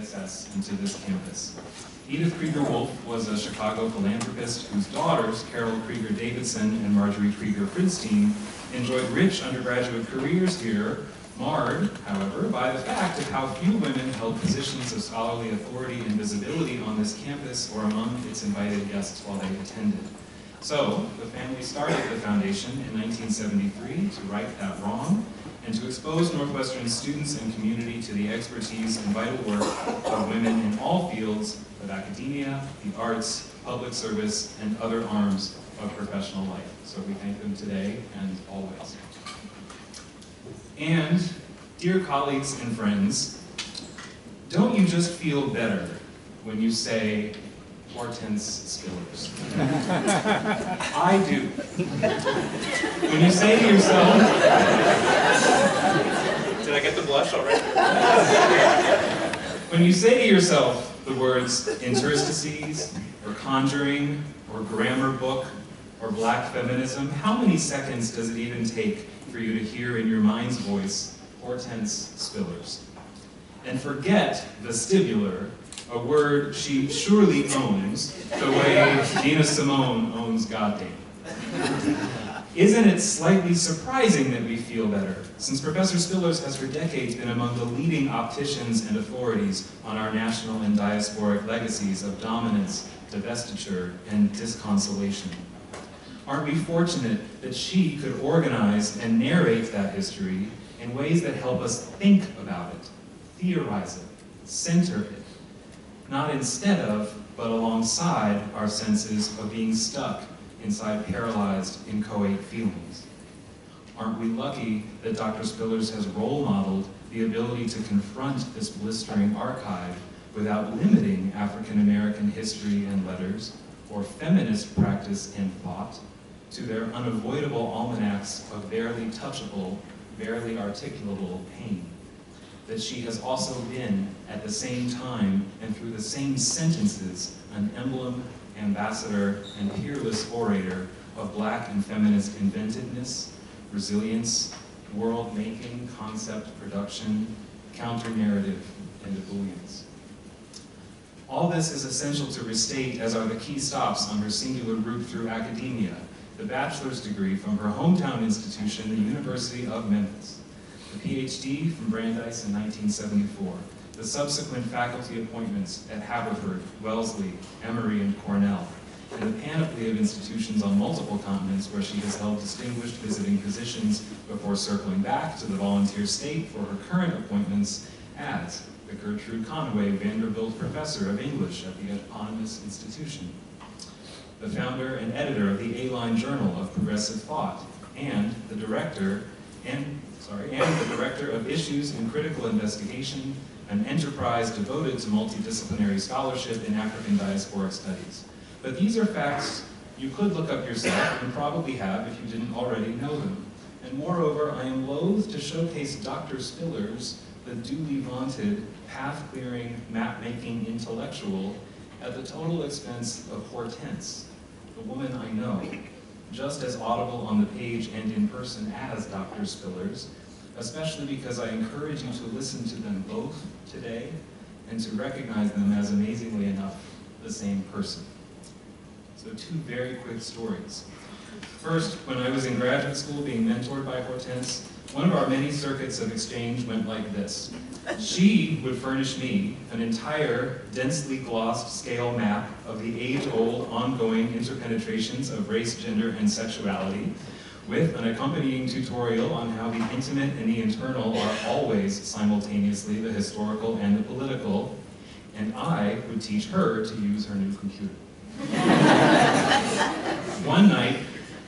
access into this campus. Edith Krieger-Wolf was a Chicago philanthropist whose daughters, Carol Krieger-Davidson and Marjorie Krieger-Fridstein, enjoyed rich undergraduate careers here, marred, however, by the fact of how few women held positions of scholarly authority and visibility on this campus or among its invited guests while they attended. So, the family started the foundation in 1973 to right that wrong and to expose Northwestern students and community to the expertise and vital work of women in all fields of academia, the arts, public service, and other arms of professional life. So we thank them today and always. And, dear colleagues and friends, don't you just feel better when you say Hortense Spillers? I do. When you say to yourself, did I get the blush already? When you say to yourself the words interstices, or conjuring, or grammar book, or black feminism, how many seconds does it even take for you to hear in your mind's voice Hortense Spillers? And forget vestibular, a word she surely owns the way Nina Simone owns goddamn. Isn't it slightly surprising that we feel better, since Professor Spillers has for decades been among the leading opticians and authorities on our national and diasporic legacies of dominance, divestiture, and disconsolation? Aren't we fortunate that she could organize and narrate that history in ways that help us think about it, theorize it, center it, not instead of, but alongside our senses of being stuck inside paralyzed, inchoate feelings? Aren't we lucky that Dr. Spillers has role modeled the ability to confront this blistering archive without limiting African American history and letters, or feminist practice and thought, to their unavoidable almanacs of barely touchable, barely articulable pain? That she has also been, at the same time and through the same sentences, an emblem, ambassador, and peerless orator of Black and feminist inventiveness, resilience, world-making, concept production, counter-narrative, and ebullience. All this is essential to restate, as are the key stops on her singular route through academia, the bachelor's degree from her hometown institution, the University of Memphis, the PhD from Brandeis in 1974, the subsequent faculty appointments at Haverford, Wellesley, Emory, and Cornell, and the panoply of institutions on multiple continents where she has held distinguished visiting positions before circling back to the volunteer state for her current appointments as the Gertrude Conaway Vanderbilt Professor of English at the eponymous institution, the founder and editor of the A-Line Journal of Progressive Thought, and the director of Issues in Critical Investigation, an enterprise devoted to multidisciplinary scholarship in African diasporic studies. But these are facts you could look up yourself, and probably have if you didn't already know them. And moreover, I am loath to showcase Dr. Spillers, the duly vaunted, path-clearing, map-making intellectual, at the total expense of Hortense, the woman I know, just as audible on the page and in person as Dr. Spillers, especially because I encourage you to listen to them both today and to recognize them as, amazingly enough, the same person. So two very quick stories. First, when I was in graduate school being mentored by Hortense, one of our many circuits of exchange went like this. She would furnish me an entire densely glossed scale map of the age-old ongoing interpenetrations of race, gender, and sexuality, with an accompanying tutorial on how the intimate and the internal are always simultaneously the historical and the political, and I would teach her to use her new computer. One night,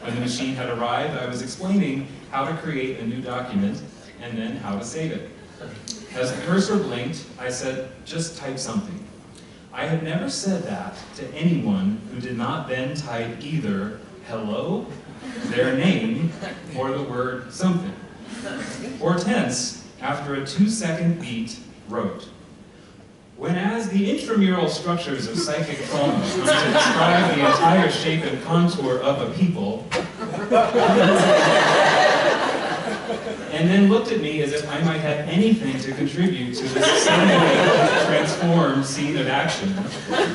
when the machine had arrived, I was explaining how to create a new document and then how to save it. As the cursor blinked, I said, just type something. I had never said that to anyone who did not then type either hello, their name, or the word something. Hortense, after a 2-second beat, wrote, "Whereas the intramural structures of psychic trauma come to describe the entire shape and contour of a people," and then looked at me as if I might have anything to contribute to this suddenly transformed confirmed scene of action,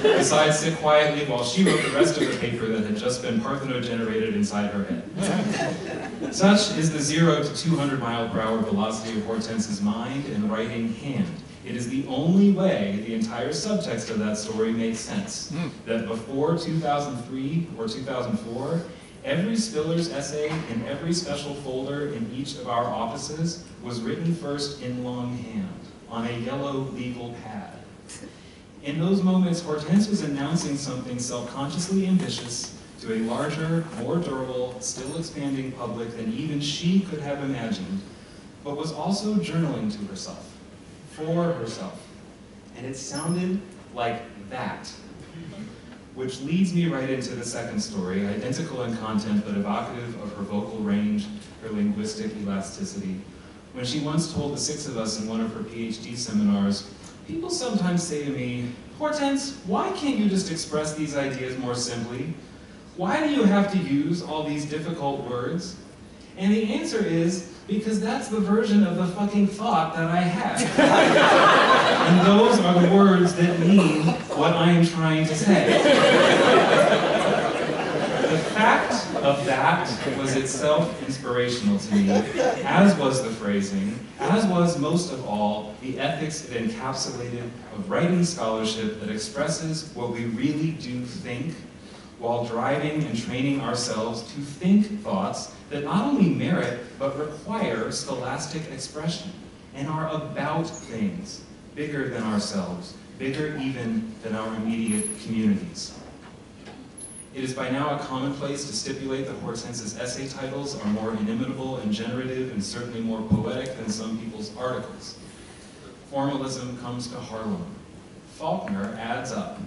besides sit quietly while she wrote the rest of the paper that had just been parthenogenerated inside her head. Such is the 0 to 200 mile/hour velocity of Hortense's mind and writing hand. It is the only way the entire subtext of that story makes sense. That before 2003 or 2004, every Spillers essay in every special folder in each of our offices was written first in longhand, on a yellow legal pad. In those moments, Hortense was announcing something self-consciously ambitious to a larger, more durable, still expanding public than even she could have imagined, but was also journaling to herself, for herself. And it sounded like that. Which leads me right into the second story, identical in content but evocative of her vocal range, her linguistic elasticity. When she once told the 6 of us in one of her PhD seminars, "People sometimes say to me, 'Hortense, why can't you just express these ideas more simply? Why do you have to use all these difficult words?' And the answer is, because that's the version of the fucking thought that I had. And those are the words that mean what I am trying to say." The fact of that was itself inspirational to me, as was the phrasing, as was most of all the ethics it encapsulated of writing scholarship that expresses what we really do think, while driving and training ourselves to think thoughts that not only merit, but require scholastic expression, and are about things bigger than ourselves, bigger even than our immediate communities. It is by now a commonplace to stipulate that Hortense's essay titles are more inimitable and generative, and certainly more poetic than some people's articles. Formalism comes to Harlem. Faulkner adds up.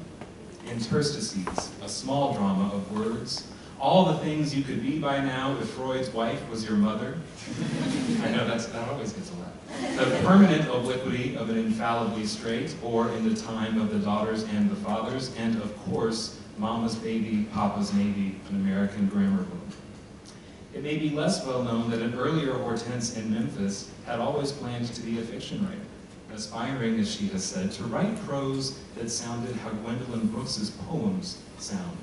Interstices, a small drama of words. All the things you could be by now if Freud's wife was your mother. I know that always gets a laugh. The permanent obliquity of an infallibly straight, or in the time of the daughters and the fathers, and of course, Mama's Baby, Papa's Navy, an American grammar book. It may be less well known that an earlier Hortense in Memphis had always planned to be a fiction writer, aspiring, as she has said, to write prose that sounded how Gwendolyn Brooks's poems sound.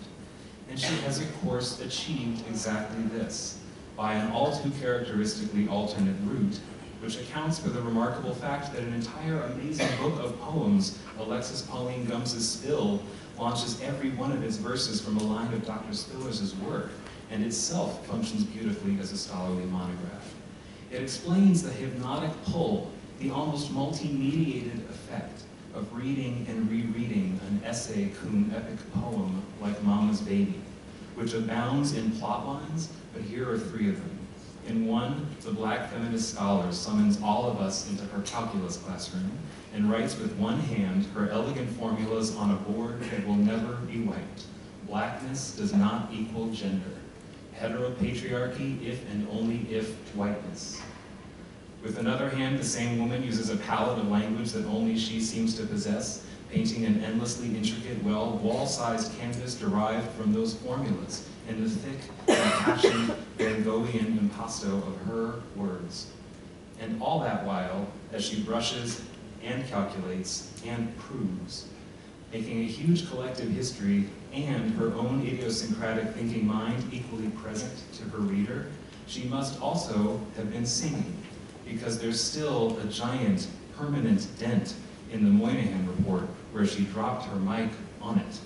And she has, of course, achieved exactly this, by an all too characteristically alternate route, which accounts for the remarkable fact that an entire amazing book of poems, Alexis Pauline Gumbs's Spill, launches every one of its verses from a line of Dr. Spillers' work, and itself functions beautifully as a scholarly monograph. It explains the hypnotic pull, the almost multi-mediated effect of reading and rereading an essay cum epic poem like Mama's Baby, which abounds in plot lines, but here are 3 of them. In one, the Black feminist scholar summons all of us into her calculus classroom and writes with one hand her elegant formulas on a board that will never be wiped. Blackness does not equal gender. Heteropatriarchy if and only if whiteness. With another hand, the same woman uses a palette of language that only she seems to possess, painting an endlessly intricate, wall-sized canvas derived from those formulas in the thick, impassioned, Van Goghian impasto of her words. And all that while, as she brushes and calculates and proves, making a huge collective history and her own idiosyncratic thinking mind equally present to her reader, she must also have been singing, because there's still a giant, permanent dent in the Moynihan report where she dropped her mic on it.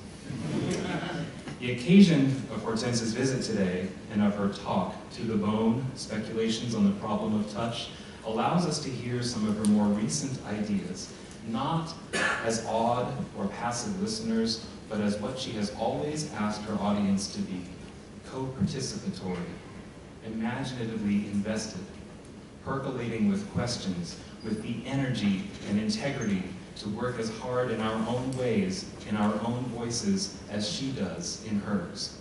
The occasion of Hortense's visit today, and of her talk, To the Bone, Speculations on the Problem of Touch, allows us to hear some of her more recent ideas, not as awed or passive listeners, but as what she has always asked her audience to be, co-participatory, imaginatively invested, percolating with questions, with the energy and integrity to work as hard in our own ways, in our own voices, as she does in hers.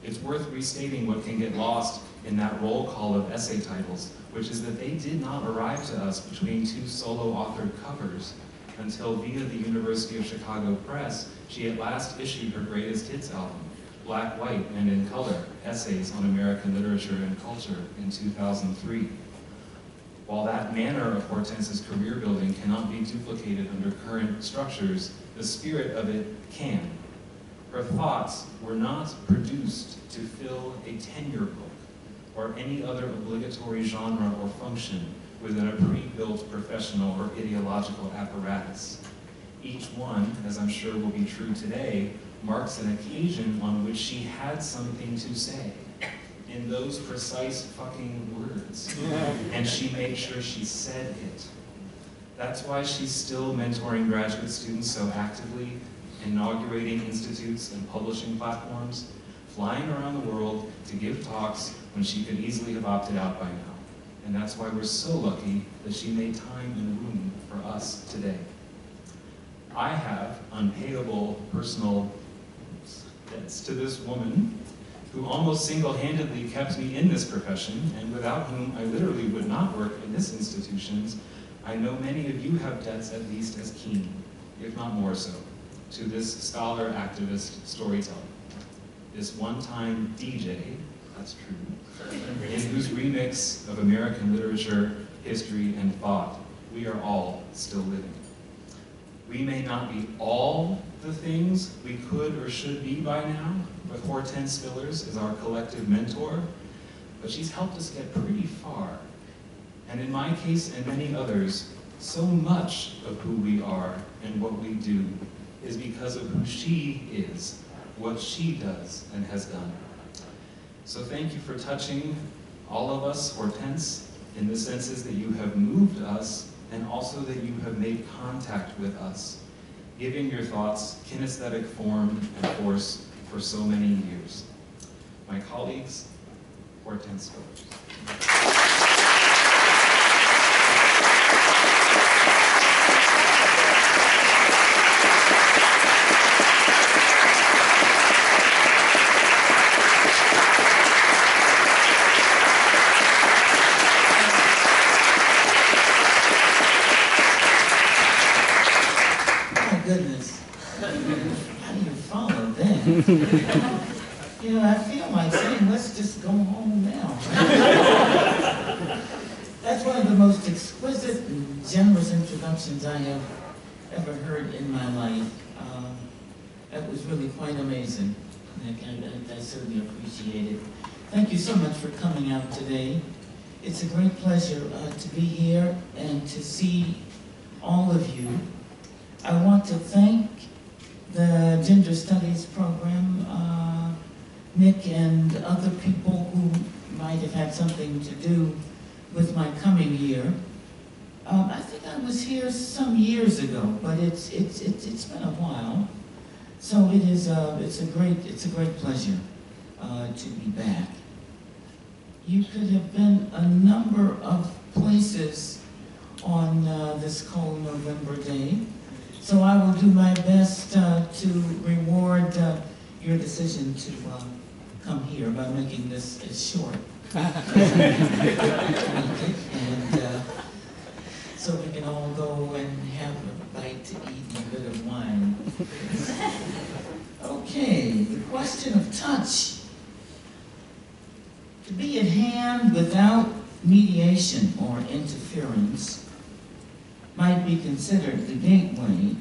It's worth restating what can get lost in that roll call of essay titles, which is that they did not arrive to us between 2 solo-authored covers until, via the University of Chicago Press, she at last issued her greatest hits album, Black, White, and in Color, Essays on American Literature and Culture, in 2003. While that manner of Hortense's career building cannot be duplicated under current structures, the spirit of it can. Her thoughts were not produced to fill a tenure book or any other obligatory genre or function within a pre-built professional or ideological apparatus. Each one, as I'm sure will be true today, marks an occasion on which she had something to say, in those precise fucking words, and she made sure she said it. That's why she's still mentoring graduate students so actively, inaugurating institutes and publishing platforms, flying around the world to give talks when she could easily have opted out by now. And that's why we're so lucky that she made time and room for us today. I have unpayable personal debts to this woman who almost single-handedly kept me in this profession, and without whom I literally would not work in this institution. I know many of you have debts at least as keen, if not more so, to this scholar, activist, storyteller. This one-time DJ, that's true, in whose remix of American literature, history, and thought we are all still living. We may not be all the things we could or should be by now, but Hortense Spillers is our collective mentor, but she's helped us get pretty far. And in my case and many others, so much of who we are and what we do is because of who she is, what she does and has done. So thank you for touching all of us, Hortense, in the senses that you have moved us and also that you have made contact with us, giving your thoughts kinesthetic form and force for so many years. My colleagues, Hortense Spillers. Goodness, how do you follow that? You know, I feel like saying, let's just go home now. That's one of the most exquisite and generous introductions I have ever heard in my life. That was really quite amazing. I certainly appreciate it. Thank you so much for coming out today. It's a great pleasure to be here and to see all of you. I want to thank the Gender Studies program, Nick and other people who might have had something to do with my coming here. I think I was here some years ago, but it's been a while. So it's a great pleasure to be back. You could have been a number of places on this cold November day. So I will do my best to reward your decision to come here by making this as short. And so we can all go and have a bite to eat and a bit of wine. Okay, the question of touch. To be at hand without mediation or interference might be considered the gateway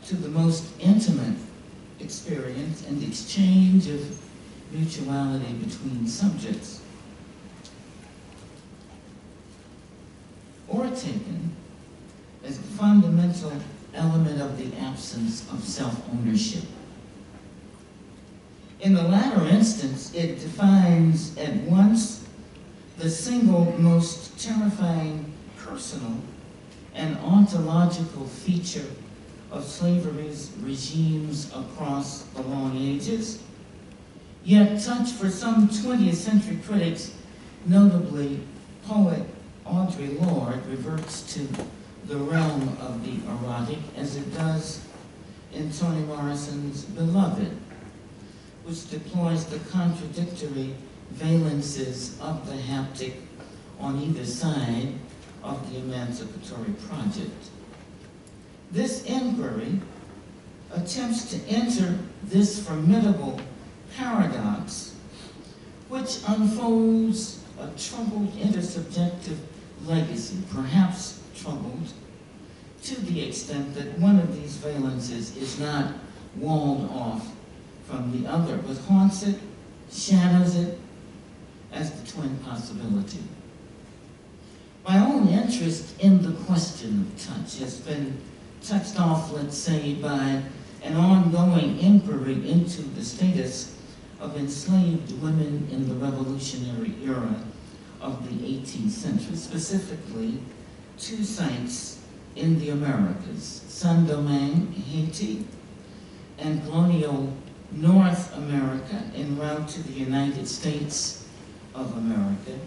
to the most intimate experience and exchange of mutuality between subjects. Or taken as a fundamental element of the absence of self-ownership. In the latter instance, it defines at once the single most terrifying personal and ontological feature of slavery's regimes across the long ages. Yet touch for some 20th century critics, notably poet Audre Lorde, reverts to the realm of the erotic as it does in Toni Morrison's Beloved, which deploys the contradictory valences of the haptic on either side of the emancipatory project. This inquiry attempts to enter this formidable paradox, which unfolds a troubled intersubjective legacy, perhaps troubled, to the extent that one of these valences is not walled off from the other, but haunts it, shadows it, as the twin possibility. My own interest in the question of touch has been touched off, let's say, by an ongoing inquiry into the status of enslaved women in the revolutionary era of the 18th century, specifically two sites in the Americas, Saint-Domingue, Haiti, and colonial North America en route to the United States of America.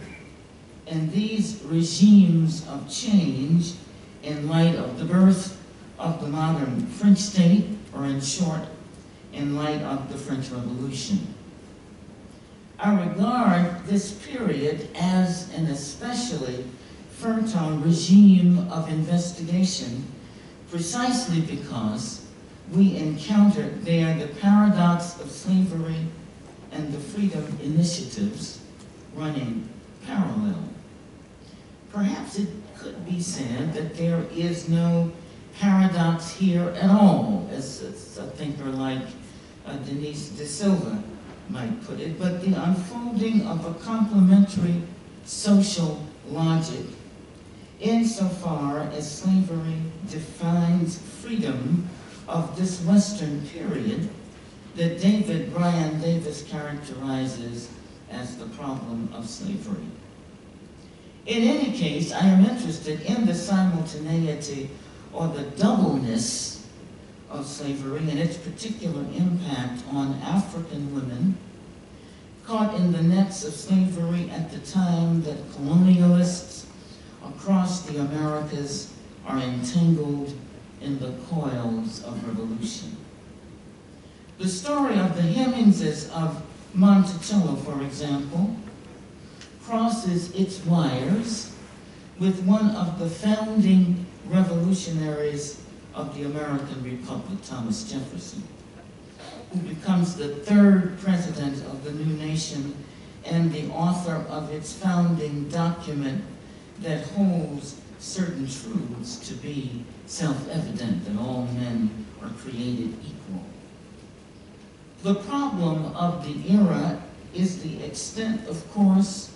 And these regimes of change in light of the birth of the modern French state, or in short, in light of the French Revolution. I regard this period as an especially fertile regime of investigation precisely because we encountered there the paradox of slavery and the freedom initiatives running parallel. Perhaps it could be said that there is no paradox here at all, as a thinker like Denise de Silva might put it, but the unfolding of a complementary social logic insofar as slavery defines freedom of this Western period that David Bryan Davis characterizes as the problem of slavery. In any case, I am interested in the simultaneity or the doubleness of slavery and its particular impact on African women caught in the nets of slavery at the time that colonialists across the Americas are entangled in the coils of revolution. The story of the Hemmingses of Monticello, for example, crosses its wires with one of the founding revolutionaries of the American Republic, Thomas Jefferson, who becomes the third president of the new nation and the author of its founding document that holds certain truths to be self-evident, that all men are created equal. The problem of the era is the extent, of course,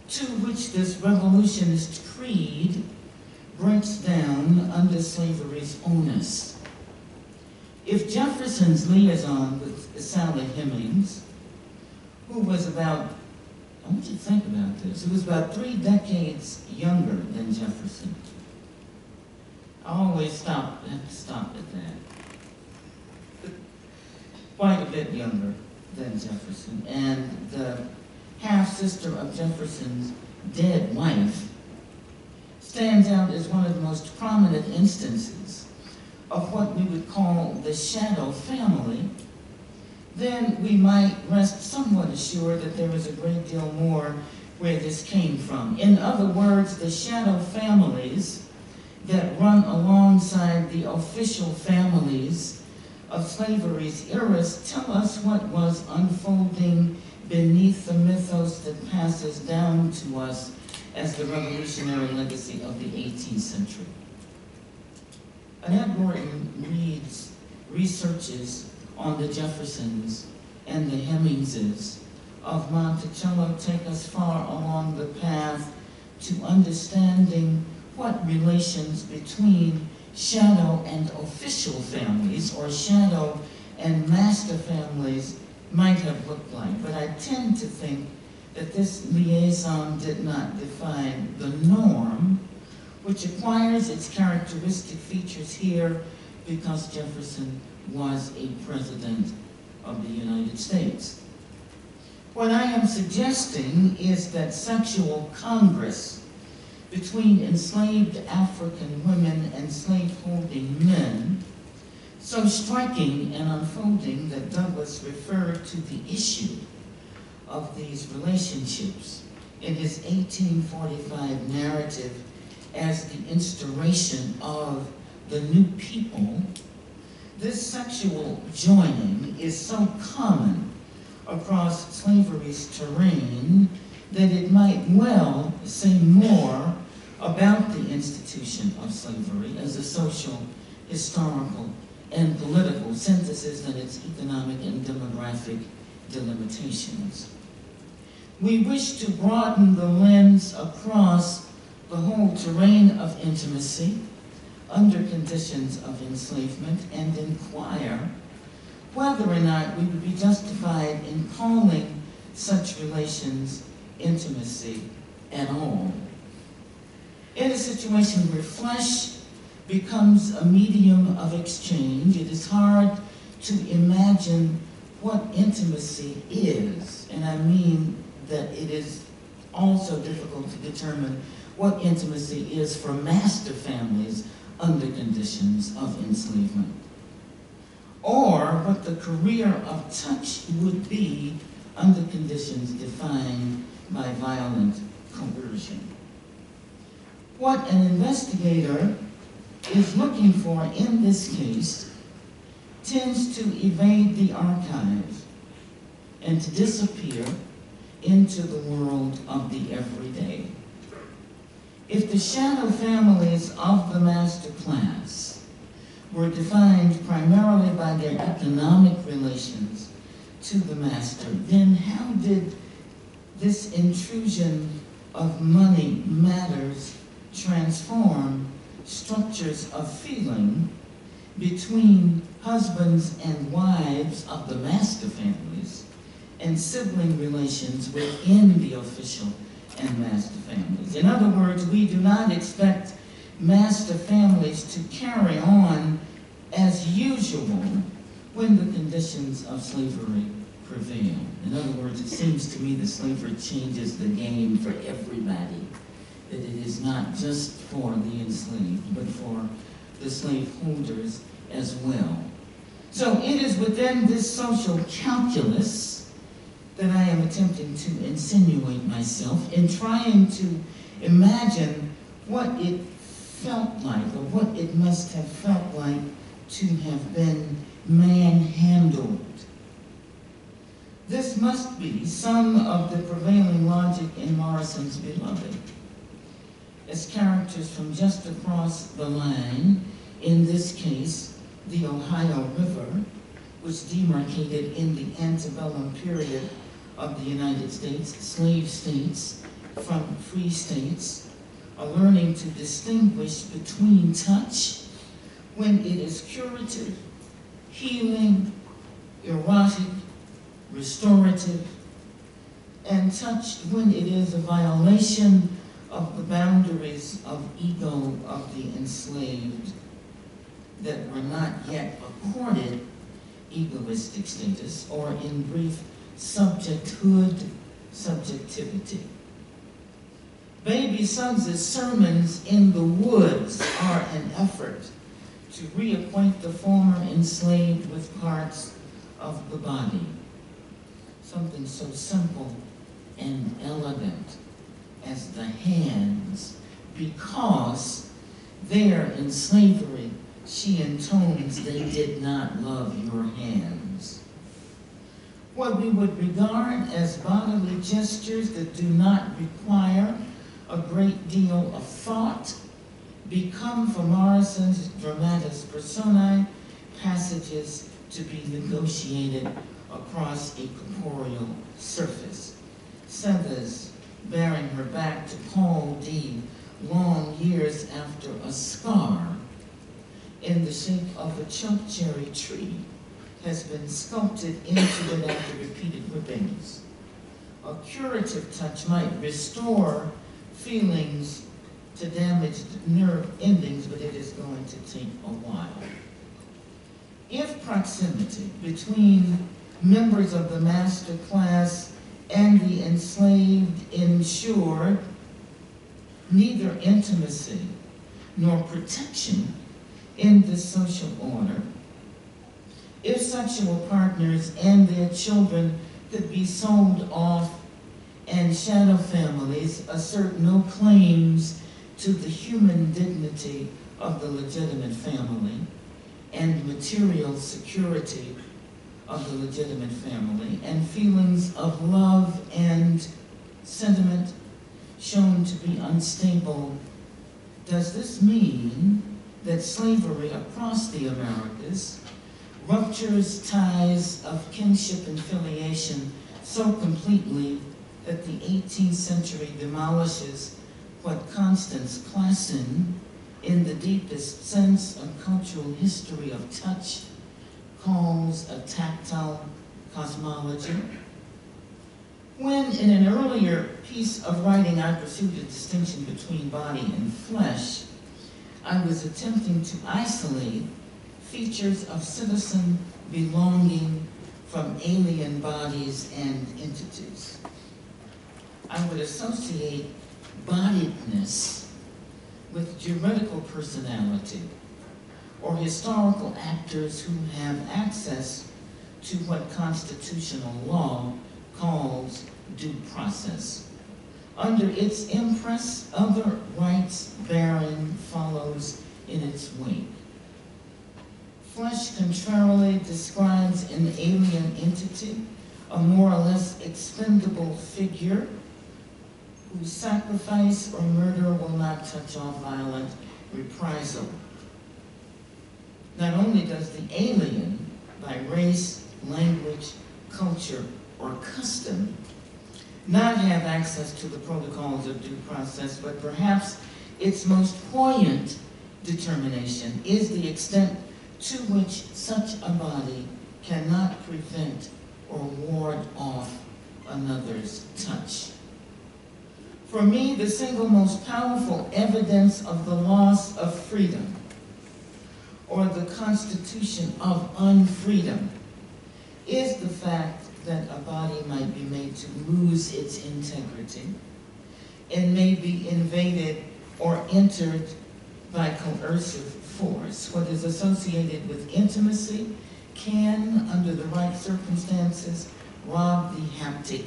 to which this revolutionist creed breaks down under slavery's onus. If Jefferson's liaison with Sally Hemings, who was about, I want you to think about this, who was about 3 decades younger than Jefferson. I always have to stop at that. Quite a bit younger than Jefferson, and the half-sister of Jefferson's dead wife stands out as one of the most prominent instances of what we would call the shadow family. Then we might rest somewhat assured that there is a great deal more where this came from. In other words, the shadow families that run alongside the official families of slavery's eras tell us what was unfolding beneath the mythos that passes down to us as the revolutionary legacy of the 18th century. Annette Gordon researches on the Jeffersons and the Hemmingses of Monticello take us far along the path to understanding what relations between shadow and official families, or shadow and master families, might have looked like. But I tend to think that this liaison did not define the norm, which acquires its characteristic features here because Jefferson was a president of the United States. What I am suggesting is that sexual congress between enslaved African women and slave-holding men, so striking and unfolding that Douglass referred to the issue of these relationships in his 1845 narrative as the instauration of the new people. This sexual joining is so common across slavery's terrain that it might well say more about the institution of slavery as a social, historical, and political synthesis and its economic and demographic delimitations. We wish to broaden the lens across the whole terrain of intimacy under conditions of enslavement and inquire whether or not we would be justified in calling such relations intimacy at all. In a situation where flesh becomes a medium of exchange, it is hard to imagine what intimacy is, and I mean that it is also difficult to determine what intimacy is for master families under conditions of enslavement, or what the career of touch would be under conditions defined by violent coercion. What an investigator is looking for in this case tends to evade the archive and to disappear into the world of the everyday. If the shadow families of the master class were defined primarily by their economic relations to the master, then how did this intrusion of money matters transform structures of feeling between husbands and wives of the master families and sibling relations within the official and master families? In other words, we do not expect master families to carry on as usual when the conditions of slavery prevail. In other words, it seems to me that slavery changes the game for everybody, that it is not just for the enslaved, but for the slaveholders as well. So it is within this social calculus that I am attempting to insinuate myself in trying to imagine what it felt like, or what it must have felt like to have been manhandled. This must be some of the prevailing logic in Morrison's Beloved, as characters from just across the line, in this case, the Ohio River, which demarcated in the antebellum period of the United States, slave states from free states, are learning to distinguish between touch when it is curative, healing, erotic, restorative, and touch when it is a violation of the boundaries of ego of the enslaved that were not yet accorded egoistic status, or in brief, subjecthood, subjectivity. Baby Suggs' sermons in the woods are an effort to reacquaint the former enslaved with parts of the body. Something so simple and elegant as the hands, because there in slavery, she intones, they did not love your hands. What we would regard as bodily gestures that do not require a great deal of thought become for Morrison's dramatis personae passages to be negotiated across a corporeal surface. Sethers bearing her back to Paul D. long years after a scar in the shape of a choke cherry tree has been sculpted into it after repeated whippings. A curative touch might restore feelings to damaged nerve endings, but it is going to take a while. If proximity between members of the master class and the enslaved ensured neither intimacy nor protection in the social order, if sexual partners and their children could be sold off and shadow families assert no claims to the human dignity of the legitimate family and material security of the legitimate family, and feelings of love and sentiment shown to be unstable does this mean that slavery across the Americas ruptures ties of kinship and filiation so completely that the 18th century demolishes what Constance Classen, in the deepest sense of cultural history of touch, calls a tactile cosmology? When, in an earlier piece of writing, I pursued a distinction between body and flesh, I was attempting to isolate features of citizen belonging from alien bodies and entities. I would associate bodiedness with juridical personality, or historical actors who have access to what constitutional law calls due process. Under its impress, other rights bearing follows in its wake. Flesh contrarily describes an alien entity, a more or less expendable figure whose sacrifice or murder will not touch off violent reprisal. Not only does the alien, by race, language, culture, or custom, not have access to the protocols of due process, but perhaps its most poignant determination is the extent to which such a body cannot prevent or ward off another's touch. For me, the single most powerful evidence of the loss of freedom, or the constitution of unfreedom, is the fact that a body might be made to lose its integrity and may be invaded or entered by coercive force. What is associated with intimacy can, under the right circumstances, rob the haptic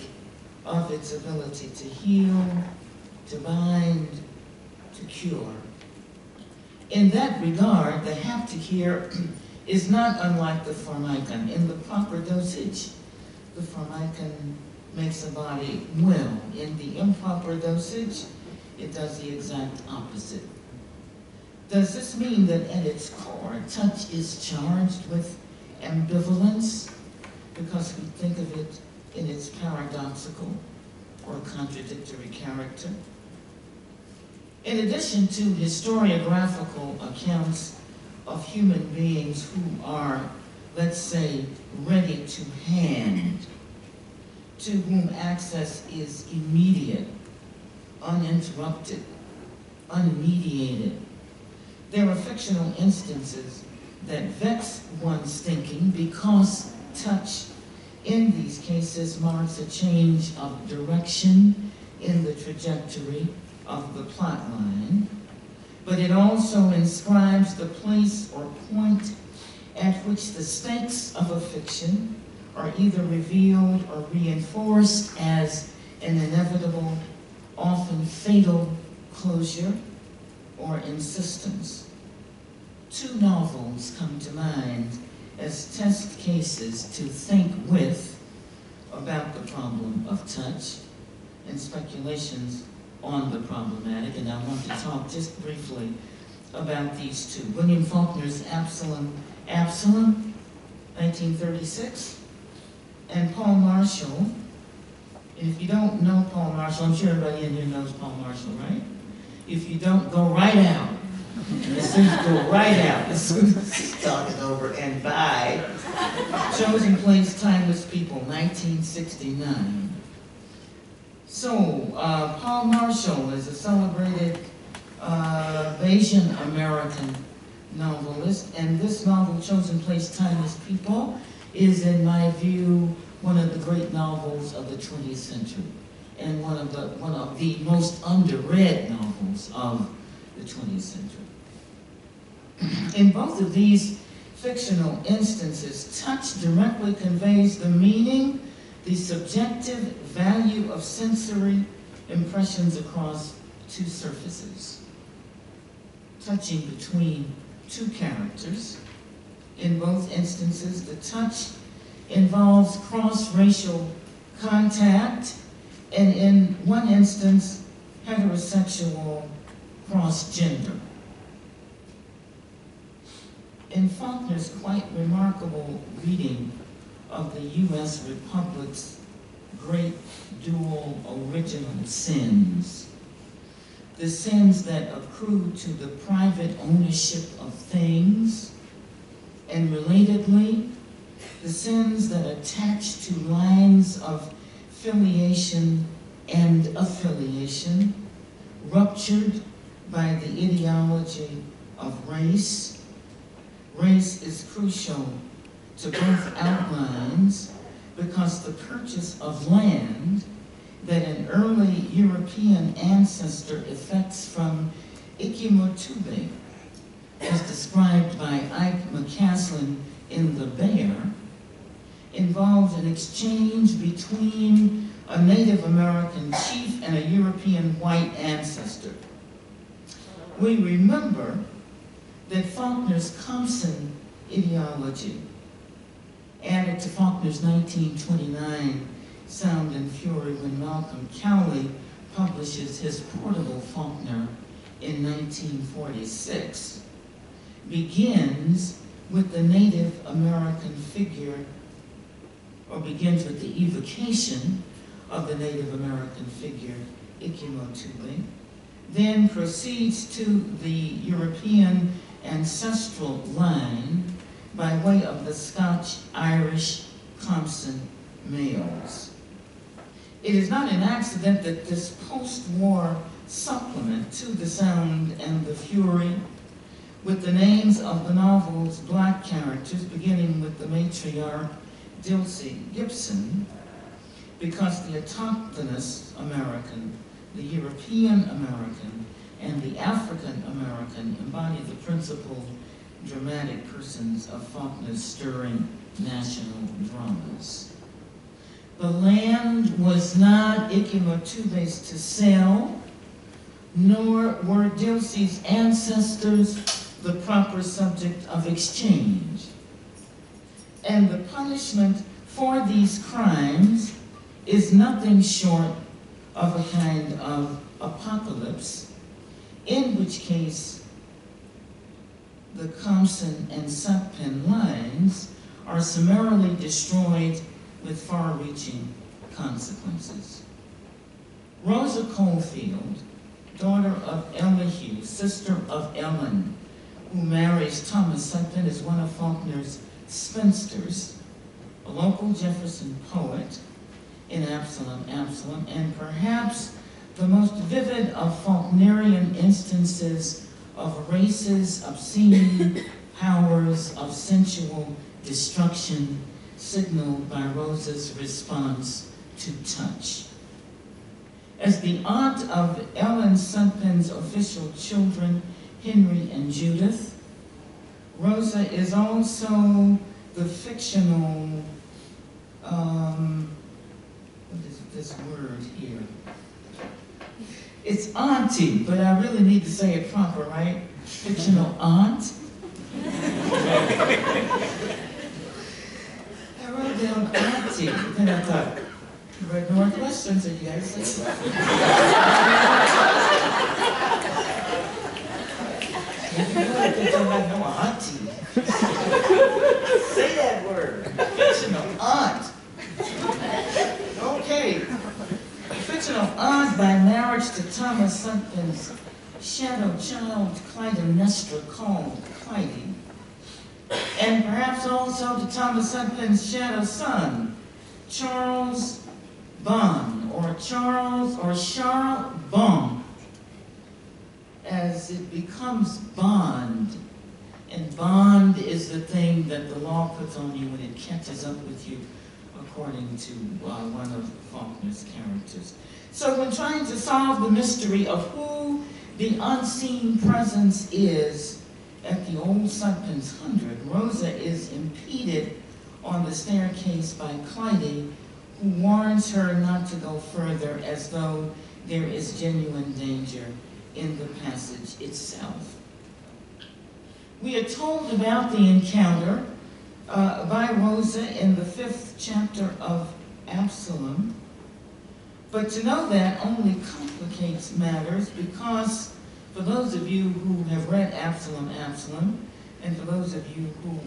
of its ability to heal, to bind, to cure. In that regard, the haptic here is not unlike the formicon. In the proper dosage, the formicon makes a body well. In the improper dosage, it does the exact opposite. Does this mean that at its core, touch is charged with ambivalence because we think of it in its paradoxical or contradictory character? In addition to historiographical accounts of human beings who are, let's say, ready to hand, to whom access is immediate, uninterrupted, unmediated, there are fictional instances that vex one's thinking because touch in these cases marks a change of direction in the trajectory of the plot line, but it also inscribes the place or point at which the stakes of a fiction are either revealed or reinforced as an inevitable, often fatal closure or insistence. Two novels come to mind as test cases to think with about the problem of touch and speculations on the problematic, and I want to talk just briefly about these two. William Faulkner's Absalom, 1936, and Paul Marshall. And if you don't know Paul Marshall, I'm sure everybody in here knows Paul Marshall, right? If you don't, go right out. And as soon as you go right out, as soon as this talk is over, and bye. Chosen Place, Timeless People, 1969. So, Paul Marshall is a celebrated Asian American novelist, and this novel, Chosen Place, Timeless People, is, in my view, one of the great novels of the 20th century, and one of the most underread novels of the 20th century. In both of these fictional instances, touch directly conveys the meaning, the subjective value of sensory impressions across two surfaces, touching between two characters. In both instances, the touch involves cross-racial contact, and in one instance, heterosexual cross-gender. In Faulkner's quite remarkable reading of the U.S. Republic's great dual original sins, the sins that accrue to the private ownership of things, and relatedly, the sins that attach to lines of filiation and affiliation, ruptured by the ideology of race. Race is crucial to both outlines because the purchase of land that an early European ancestor effects from Ikimotube, as described by Ike McCaslin in The Bear, involved an exchange between a Native American chief and a European white ancestor. We remember that Faulkner's Compson ideology, added to Faulkner's 1929 Sound and Fury when Malcolm Cowley publishes his Portable Faulkner in 1946, begins with the Native American figure, or begins with the evocation of the Native American figure, Ikimotube, then proceeds to the European ancestral line by way of the Scotch-Irish Compson males. It is not an accident that this post-war supplement to the Sound and the Fury, with the names of the novel's black characters, beginning with the matriarch Dilsey Gibson, because the autochthonous American, the European American, and the African American embody the principal dramatic persons of Faulkner's stirring national dramas. The land was not Ikimotube's to sell, nor were Dilsey's ancestors the proper subject of exchange. And the punishment for these crimes is nothing short of a kind of apocalypse, in which case the Compson and Sutpen lines are summarily destroyed with far-reaching consequences. Rosa Coldfield, daughter of Elihu, sister of Ellen, who marries Thomas Sutpen, is one of Faulkner's spinsters, a local Jefferson poet in Absalom, and perhaps the most vivid of Faulknerian instances of races, obscene powers of sensual destruction signaled by Rosa's response to touch. As the aunt of Ellen Sutpen's official children, Henry and Judith, Rosa is also the fictional, what is this word here? It's auntie, but I really need to say it proper, right? Fictional aunt. I wrote down auntie, then I thought, you read Northwestern, so you guys say that. They don't have no auntie. Say that word. Fictional aunt. Okay. Fictional aunt by marriage to Thomas Sutpen's shadow child, Clytemnestra, called Clytie. And perhaps also to Thomas Sutpen's shadow son, Charles Bon, or Charles Bon, as it becomes bond. And bond is the thing that the law puts on you when it catches up with you, according to one of Faulkner's characters. So when trying to solve the mystery of who the unseen presence is at the old Sutpen's 100, Rosa is impeded on the staircase by Clytie, who warns her not to go further, as though there is genuine danger in the passage itself. We are told about the encounter by Rosa in the 5th chapter of Absalom, but to know that only complicates matters, because For those of you who have read Absalom, Absalom, and for those of you who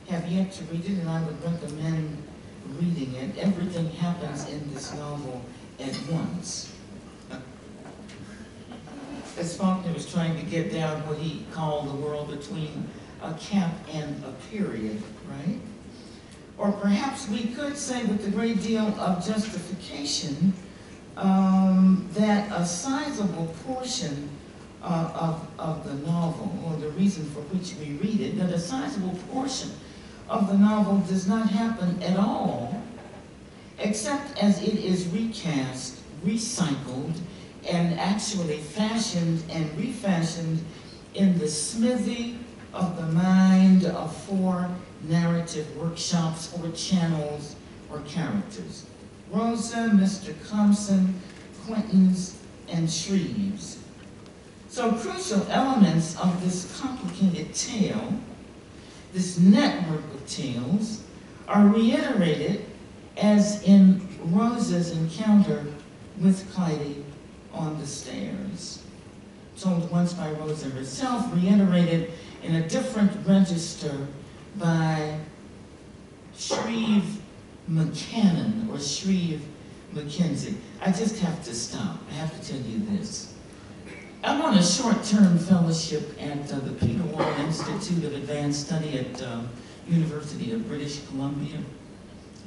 have yet to read it, and I would recommend reading it, everything happens in this novel at once. As Faulkner was trying to get down what he called the world between a cap and a period, right? Or perhaps we could say with a great deal of justification that a sizable portion of the novel, or the reason for which we read it, that a sizable portion of the novel does not happen at all, except as it is recast, recycled, and actually fashioned and refashioned in the smithy of the mind of 4 narrative workshops or channels or characters. Rosa, Mr. Compson, Quentin's, and Shreve's. So crucial elements of this complicated tale, this network of tales, are reiterated as in Rosa's encounter with Clyde on the stairs. Told once by Rosa herself, reiterated in a different register by Shreve McCannon or Shreve McKenzie. I just have to stop. I have to tell you this. I'm on a short-term fellowship at the Peter Wall Institute of Advanced Study at University of British Columbia,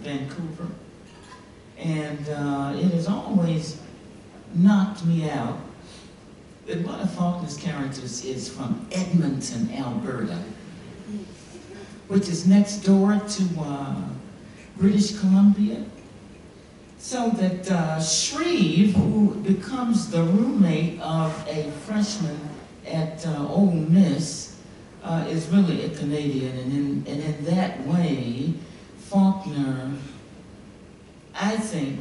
Vancouver. And it has always knocked me out that one of Faulkner's characters is from Edmonton, Alberta, which is next door to British Columbia. So that Shreve, who becomes the roommate of a freshman at Ole Miss, is really a Canadian. And in that way, Faulkner, I think,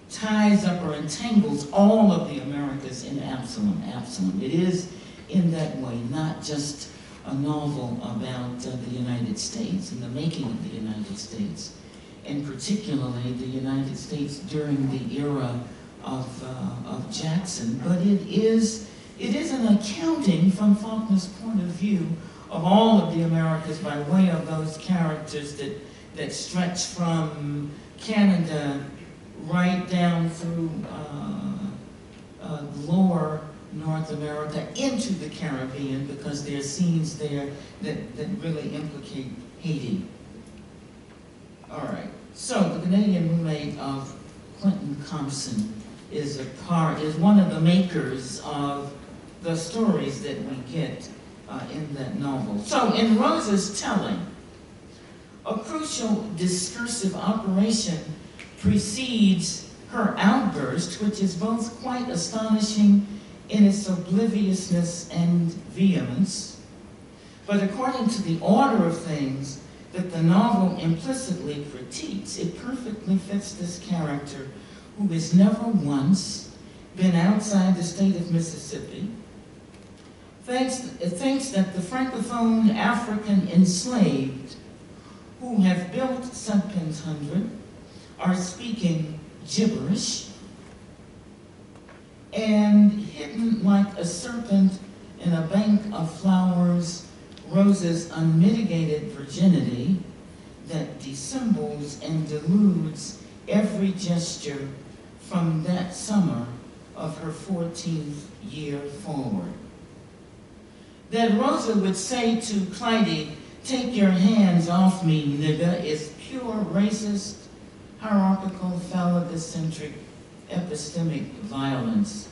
ties up or entangles all of the Americas in Absalom, Absalom. It is in that way, not just a novel about the United States and the making of the United States, and particularly the United States during the era of Jackson, but it is an accounting from Faulkner's point of view of all of the Americas by way of those characters that stretch from Canada right down through lower North America into the Caribbean, because there are scenes there that really implicate Haiti. All right, so the Canadian roommate of Quentin Compson is one of the makers of the stories that we get in that novel. So in Rosa's telling, a crucial discursive operation precedes her outburst, which is both quite astonishing in its obliviousness and vehemence, but according to the order of things that the novel implicitly critiques, it perfectly fits this character who has never once been outside the state of Mississippi, thinks that the Francophone African enslaved who have built Sutpens 100 are speaking gibberish, and hidden like a serpent in a bank of flowers, Rosa's unmitigated virginity that dissembles and deludes every gesture from that summer of her 14th year forward. That Rosa would say to Clyde, "Take your hands off me, nigga," is pure racist, hierarchical, phallocentric, epistemic violence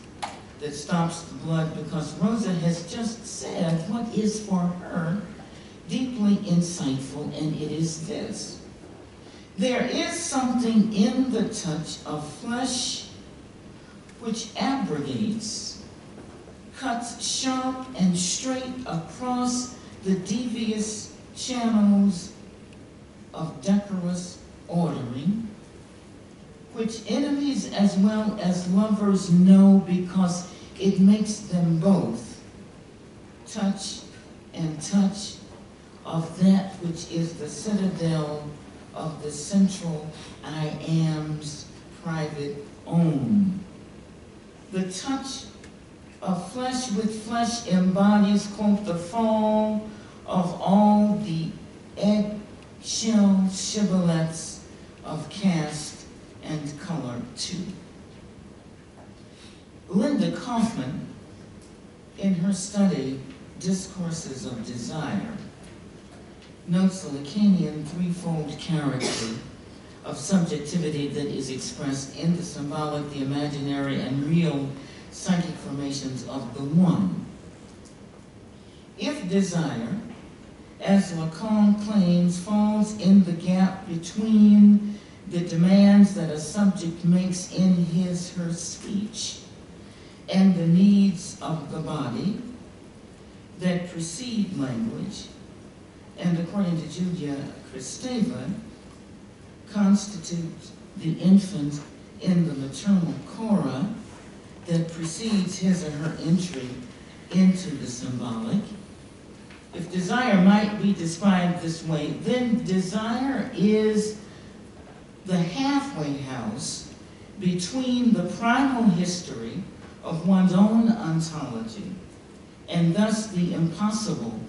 that stops the blood, because Rosa has just said what is for her deeply insightful, and it is this: there is something in the touch of flesh which abrogates, cuts sharp and straight across the devious channels of decorous ordering, which enemies as well as lovers know, because it makes them both touch and touch of that which is the citadel of the central I am's private own. The touch Flesh with flesh embodies, quote, the fall of all the eggshell shibboleths of caste and color too. Linda Kaufman, in her study, Discourses of Desire, notes the Lacanian threefold character of subjectivity that is expressed in the symbolic, the imaginary, and real psychic formations of the one. If desire, as Lacan claims, falls in the gap between the demands that a subject makes in his/her speech and the needs of the body that precede language, and according to Julia Kristeva, constitute the infant in the maternal chora that precedes his or her entry into the symbolic. If desire might be described this way, then desire is the halfway house between the primal history of one's own ontology and thus the impossible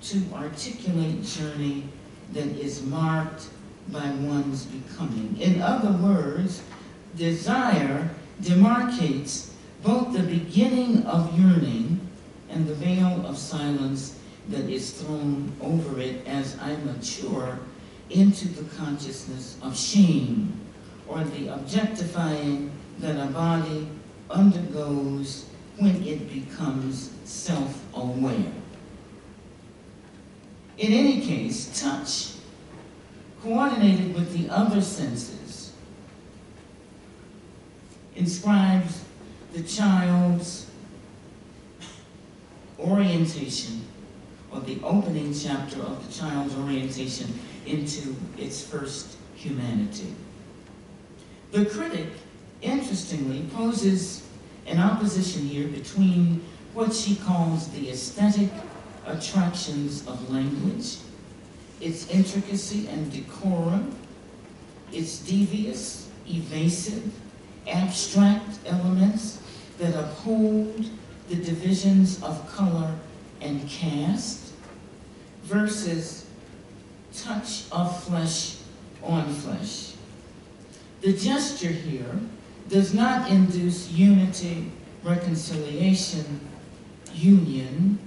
to articulate journey that is marked by one's becoming. In other words, desire demarcates both the beginning of yearning and the veil of silence that is thrown over it as I mature into the consciousness of shame, or the objectifying that a body undergoes when it becomes self-aware. In any case, touch, coordinated with the other senses, inscribes the child's orientation, or the opening chapter of the child's orientation into its first humanity. The critic, interestingly, poses an opposition here between what she calls the aesthetic attractions of language, its intricacy and decorum, its devious, evasive, abstract elements that uphold the divisions of color and caste, versus touch of flesh on flesh. The gesture here does not induce unity, reconciliation, union,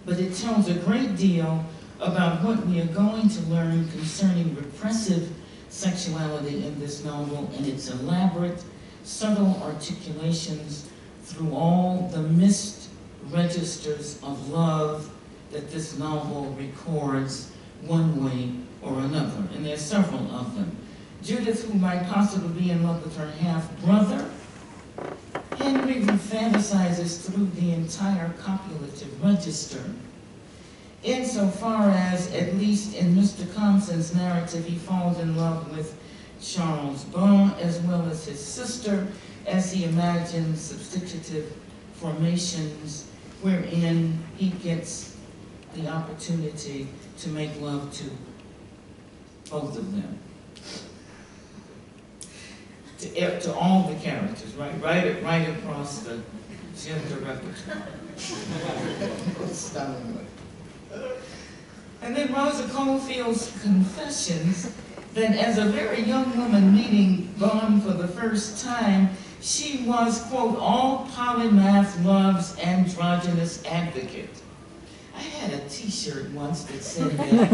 but it tells a great deal about what we are going to learn concerning repressive sexuality in this novel and its elaborate, subtle articulations through all the missed registers of love that this novel records one way or another. And there are several of them. Judith, who might possibly be in love with her half-brother. Henry, who fantasizes through the entire copulative register. Insofar as, at least in Mr. Compson's narrative, he falls in love with Charles Boon as well as his sister, as he imagines substitutive formations wherein he gets the opportunity to make love to both of them. To all the characters, right across the gender repertoire. Stunningly. And then Rosa Colefield's confessions that as a very young woman meeting Boon for the first time, she was, quote, all polymath love's androgynous advocate. I had a t-shirt once that said that.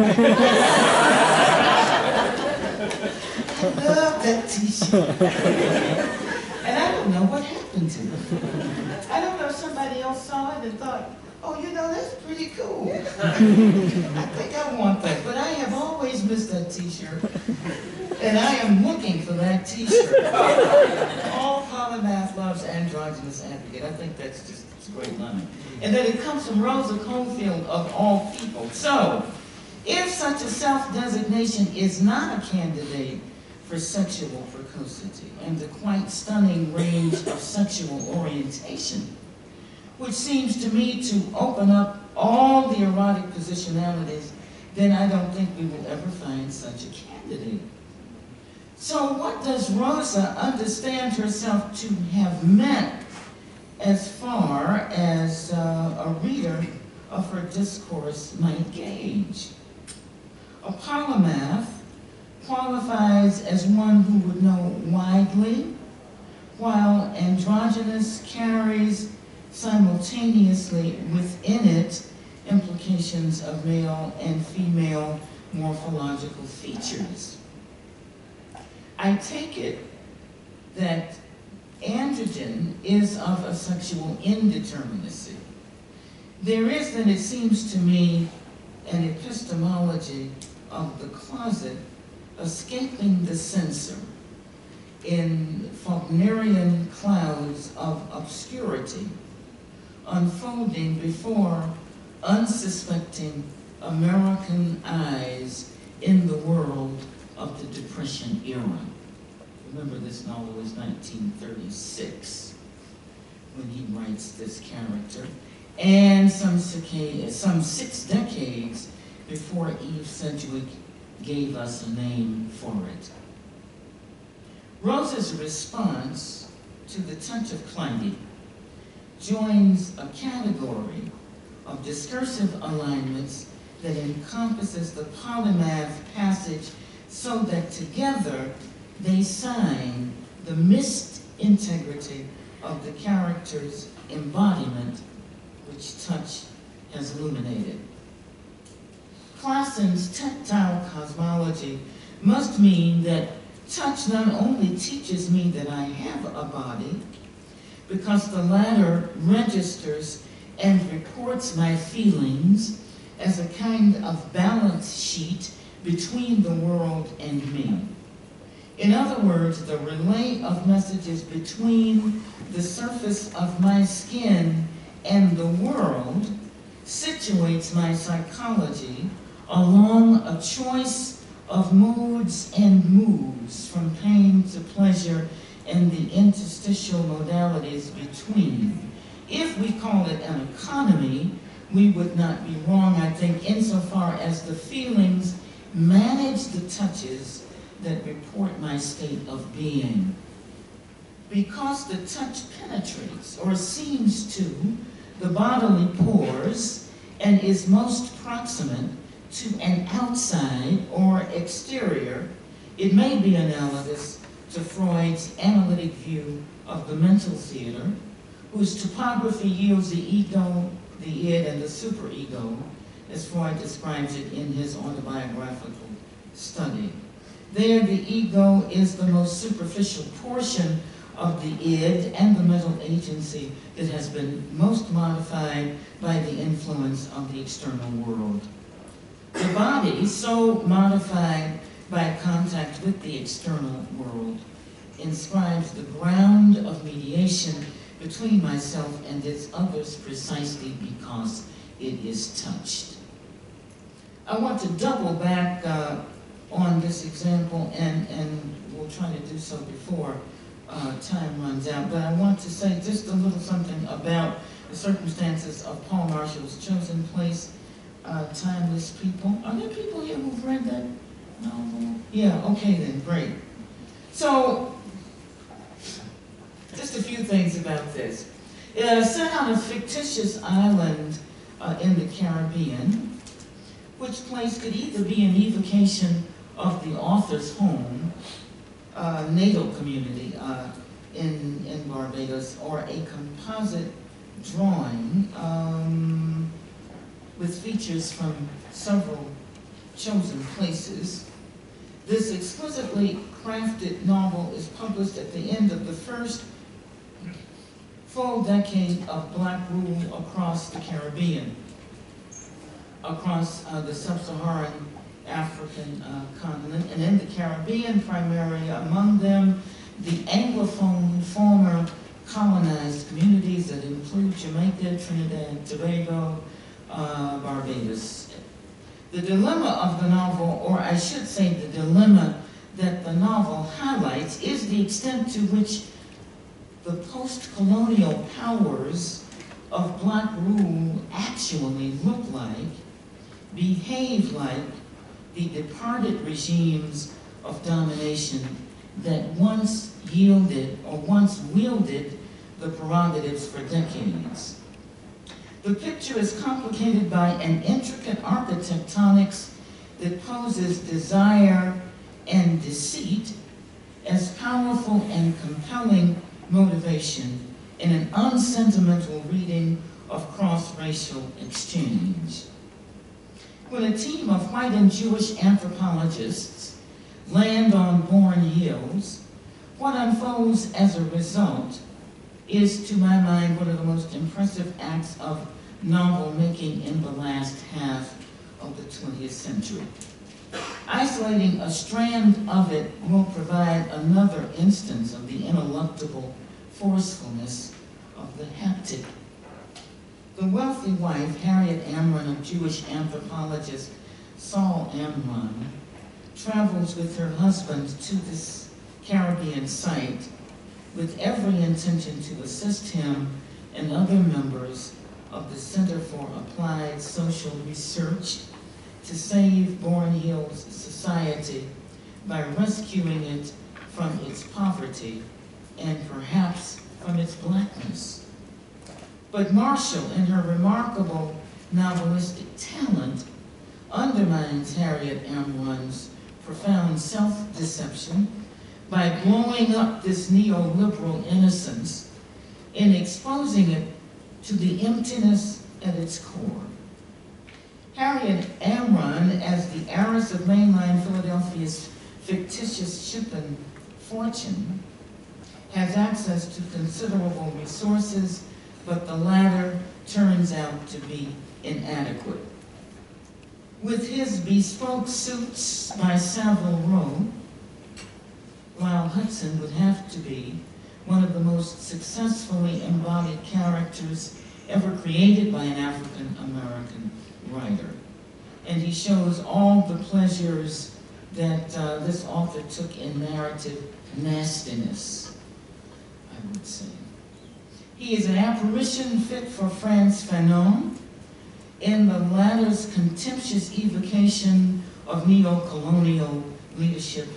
I love that t-shirt. And I don't know what happened to it. I don't know if somebody else saw it and thought, oh, you know, that's pretty cool. I think I want that. But I have always missed that t-shirt. And I am looking for that t-shirt. All polymath loves androgynous advocate. I think that's just a great line. And then it comes from Rosa Colefield, of all people. So, if such a self-designation is not a candidate for sexual precocity and the quite stunning range of sexual orientation, which seems to me to open up all the erotic positionalities, then I don't think we will ever find such a candidate. So what does Rosa understand herself to have meant as far as a reader of her discourse might gauge. A polymath qualifies as one who would know widely, while androgynous carries simultaneously within it implications of male and female morphological features. I take it that androgen is of a sexual indeterminacy. There is, then it seems to me, an epistemology of the closet escaping the censor in Faulknerian clouds of obscurity, unfolding before unsuspecting American eyes in the world of the Depression era. Remember, this novel is 1936 when he writes this character, and some 6 decades before Eve Sedgwick gave us a name for it. Rose's response to the touch of Clyde joins a category of discursive alignments that encompasses the polymath passage so that together they sign the mixed integrity of the character's embodiment, which touch has illuminated. Claasson's tactile cosmology must mean that touch not only teaches me that I have a body, because the latter registers and reports my feelings as a kind of balance sheet between the world and me. In other words, the relay of messages between the surface of my skin and the world situates my psychology along a choice of moods and moves, from pain to pleasure and the interstitial modalities between. If we call it an economy, we would not be wrong, I think, insofar as the feelings manage the touches that report my state of being. Because the touch penetrates, or seems to, the bodily pores and is most proximate to an outside or exterior, it may be analogous to Freud's analytic view of the mental theater, whose topography yields the ego, the id, and the superego, as Freud describes it in his autobiographical study. There, the ego is the most superficial portion of the id and the mental agency that has been most modified by the influence of the external world. The body, so modified by contact with the external world, inscribes the ground of mediation between myself and its others precisely because it is touched. I want to double back on this example, and we'll try to do so before time runs out, but I want to say just a little something about the circumstances of Paul Marshall's Chosen Place, Timeless People. Are there people here who've read that novel? Yeah, okay then, great. So, just a few things about this. It is set on a fictitious island in the Caribbean, which place could either be an evocation of the author's home, natal community in Barbados, or a composite drawing with features from several chosen places. This exquisitely crafted novel is published at the end of the first full decade of black rule across the Caribbean, across the sub-Saharan African continent, and in the Caribbean primarily, among them the Anglophone former colonized communities that include Jamaica, Trinidad, Tobago, Barbados. The dilemma of the novel, or I should say the dilemma that the novel highlights, is the extent to which the post-colonial powers of black rule actually look like, behave like, the departed regimes of domination that once yielded or once wielded the prerogatives for decades. The picture is complicated by an intricate architectonics that poses desire and deceit as powerful and compelling motivation in an unsentimental reading of cross-racial exchange. When a team of white and Jewish anthropologists land on Bourne Hills, what unfolds as a result is, to my mind, one of the most impressive acts of novel making in the last half of the 20th century. Isolating a strand of it will provide another instance of the ineluctable forcefulness of the haptic. The wealthy wife, Harriet Amron, of Jewish anthropologist Saul Amron, travels with her husband to this Caribbean site with every intention to assist him and other members of the Center for Applied Social Research to save Bourne Hills society by rescuing it from its poverty and perhaps from its blackness. But Marshall, in her remarkable novelistic talent, undermines Harriet Amron's profound self-deception by blowing up this neoliberal innocence and exposing it to the emptiness at its core. Harriet Amron, as the heiress of mainline Philadelphia's fictitious shipping fortune, has access to considerable resources, but the latter turns out to be inadequate. With his bespoke suits by Savile Row, Lyle Hudson would have to be one of the most successfully embodied characters ever created by an African-American writer. And he shows all the pleasures that this author took in narrative nastiness, I would say. He is an apparition fit for Frantz Fanon in the latter's contemptuous evocation of neo-colonial leadership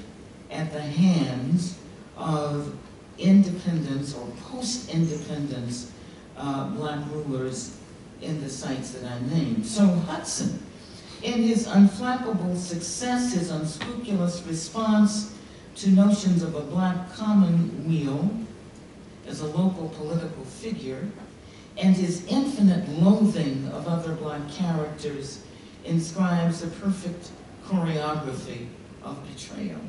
at the hands of independence or post-independence black rulers in the sites that I named. So Hudson, in his unflappable success, his unscrupulous response to notions of a black commonweal as a local political figure, and his infinite loathing of other black characters inscribes a perfect choreography of betrayal.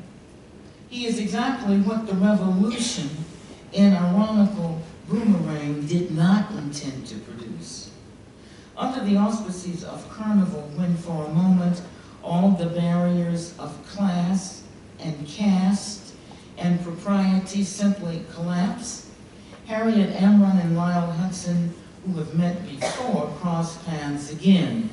He is exactly what the revolution in ironical Boomerang did not intend to produce. Under the auspices of Carnival, when for a moment all the barriers of class and caste and propriety simply collapse, Harriet Amron and Lyle Hudson, who have met before, cross paths again.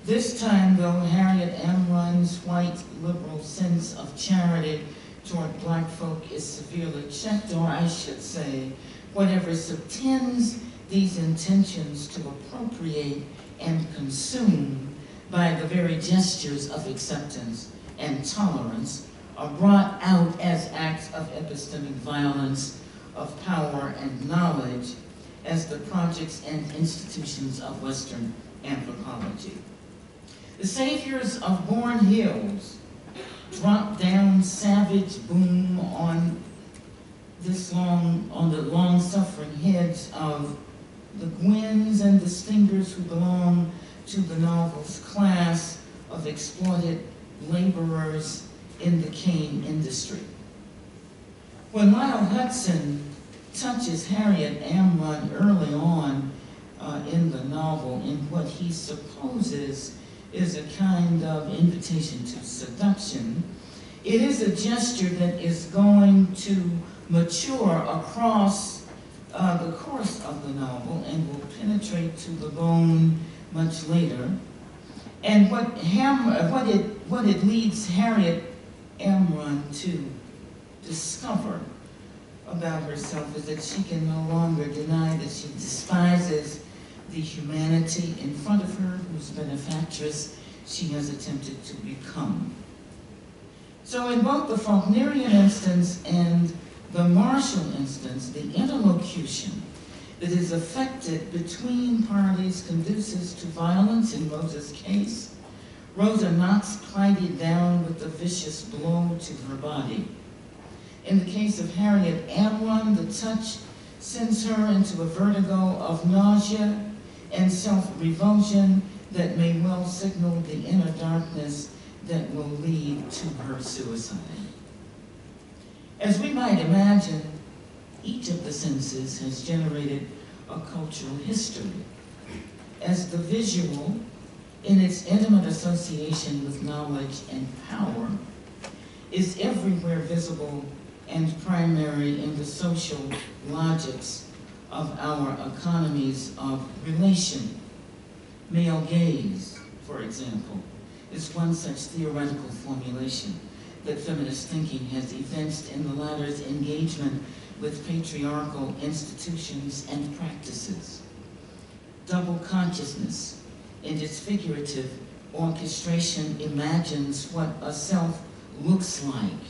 This time, though, Harriet Amron's white liberal sense of charity toward black folk is severely checked, or I should say, whatever subtends these intentions to appropriate and consume by the very gestures of acceptance and tolerance are brought out as acts of epistemic violence, of power and knowledge, as the projects and institutions of Western anthropology. The saviors of Bourne Hills drop down savage boom on the long-suffering heads of the Gwynns and the Stingers who belong to the novel's class of exploited laborers in the cane industry. When Lyle Hudson touches Harriet Amron early on in the novel in what he supposes is a kind of invitation to seduction, it is a gesture that is going to mature across the course of the novel and will penetrate to the bone much later. And what it leads Harriet Amron to discover about herself is that she can no longer deny that she despises the humanity in front of her whose benefactress she has attempted to become. So in both the Faulknerian instance and the Marshall instance, the interlocution that is affected between parties conduces to violence. In Rosa's case, Rosa knocks Clyde down with a vicious blow to her body. In the case of Harriet Amron, the touch sends her into a vertigo of nausea and self-revulsion that may well signal the inner darkness that will lead to her suicide. As we might imagine, each of the senses has generated a cultural history. As the visual, in its intimate association with knowledge and power, is everywhere visible and primary in the social logics of our economies of relation. Male gaze, for example, is one such theoretical formulation that feminist thinking has evinced in the latter's engagement with patriarchal institutions and practices. Double consciousness, in its figurative orchestration, imagines what a self looks like,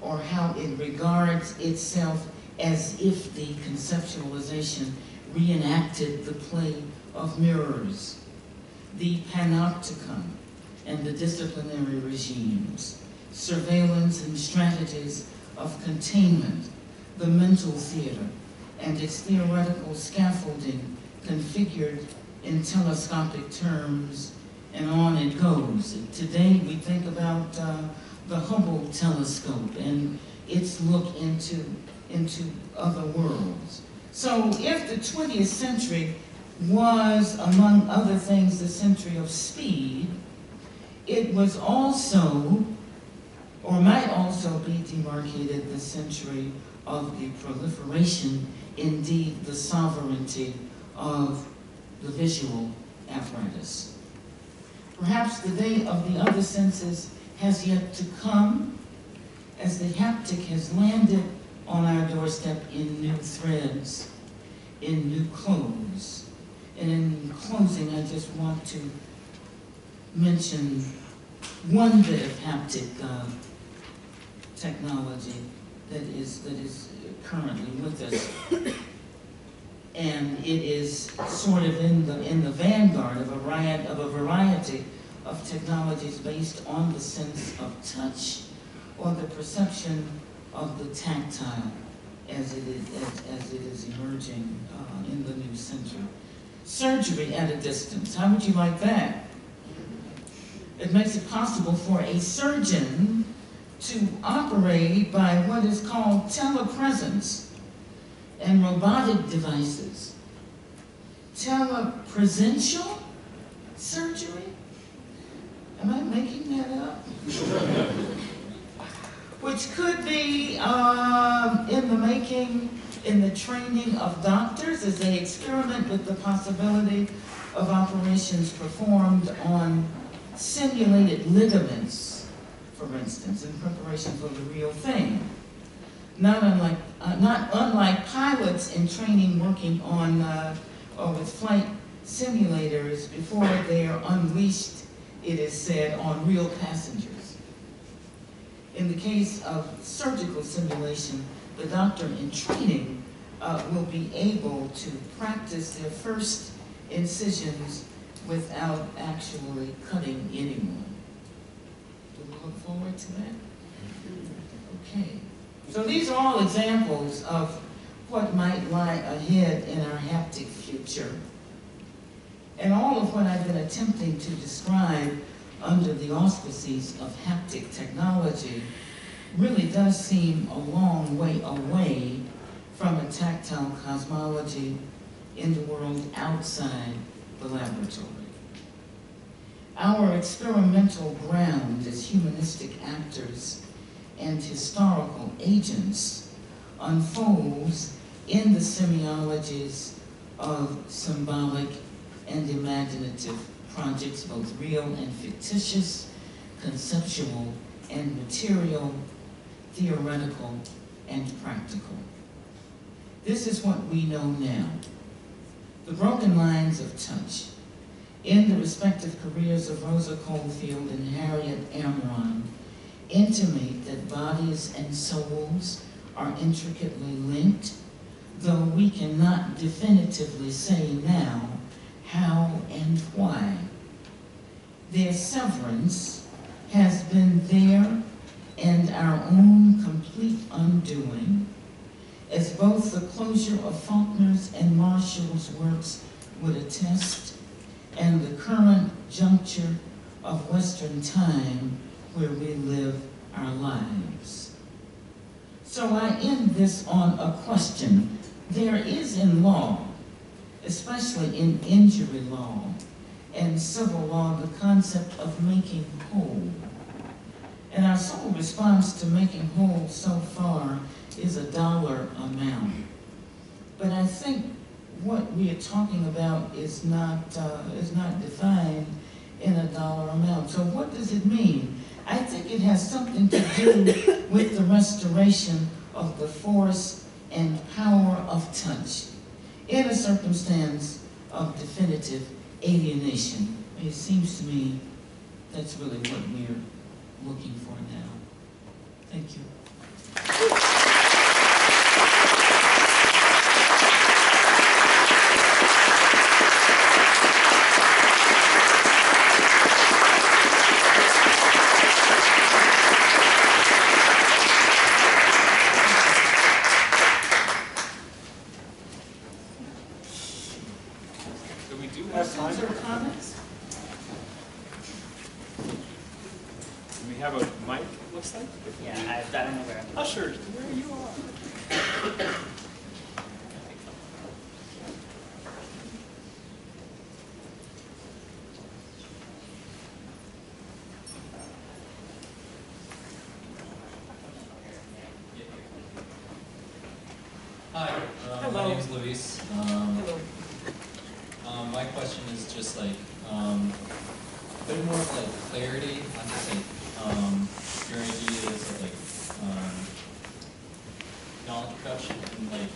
or how it regards itself as if the conceptualization reenacted the play of mirrors. The panopticon and the disciplinary regimes, surveillance and strategies of containment, the mental theater, and its theoretical scaffolding configured in telescopic terms, and on it goes. Today we think about the Hubble telescope and its look into other worlds. So if the 20th century was, among other things, the century of speed, it was also, or might also be demarcated, the century of the proliferation, indeed the sovereignty of the visual apparatus. Perhaps the day of the other senses has yet to come, as the haptic has landed on our doorstep in new threads, in new clothes. And in closing, I just want to mention one bit of haptic technology that is currently with us. And it is sort of in the vanguard of a variety of technologies based on the sense of touch or the perception of the tactile as it is emerging in the new century. Surgery at a distance. How would you like that? It makes it possible for a surgeon to operate by what is called telepresence and robotic devices. Telepresential surgery? Am I making that up? Which could be in the making, in the training of doctors as they experiment with the possibility of operations performed on simulated ligaments, for instance, in preparation for the real thing. Not unlike pilots in training working on or with flight simulators before they are unleashed, it is said, on real passengers. In the case of surgical simulation, the doctor in training will be able to practice their first incisions without actually cutting anyone. Do we look forward to that? Okay. So these are all examples of what might lie ahead in our haptic future. And all of what I've been attempting to describe under the auspices of haptic technology really does seem a long way away from a tactile cosmology in the world outside the laboratory. Our experimental ground as humanistic actors and historical agents unfolds in the semiologies of symbolic and imaginative projects, both real and fictitious, conceptual and material, theoretical and practical. This is what we know now. The broken lines of touch in the respective careers of Rosa Coldfield and Harriet Amron intimate that bodies and souls are intricately linked, though we cannot definitively say now how and why. Their severance has been their and our own complete undoing, as both the closure of Faulkner's and Marshall's works would attest, and the current juncture of Western time where we live our lives. So I end this on a question. There is in law, especially in injury law and civil law, the concept of making whole. And our sole response to making whole so far is a dollar amount. But I think what we are talking about is not defined in a dollar amount. So what does it mean? I think it has something to do with the restoration of the force and power of touch in a circumstance of definitive alienation. It seems to me that's really what we're looking for now. Thank you. So we do have time for comments. Do we have a mic, it looks like? Yeah, I don't know where I'm. Usher, where you are. Hi, Hello. my name is Luis. Hello. My question is just like a bit more of like clarity on just like your ideas of like knowledge production and like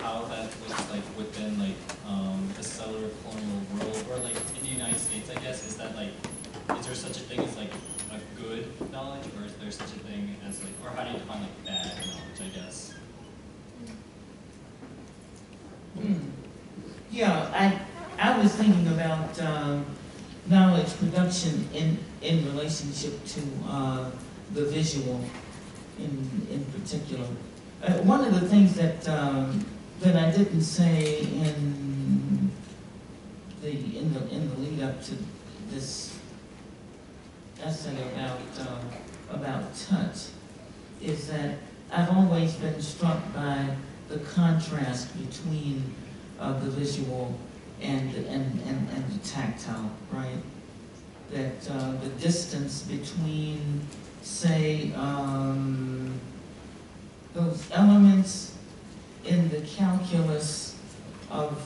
how that looks like within like the settler colonial world, or like in the United States, I guess. Is that like, is there such a thing as like a good knowledge, or is there such a thing as like, or how do you define like bad knowledge, I guess? Yeah, I was thinking about knowledge production in relationship to the visual in particular. One of the things that that I didn't say in the lead up to this essay about touch is that I've always been struck by the contrast between the visual and the tactile, right? That the distance between, say, those elements in the calculus of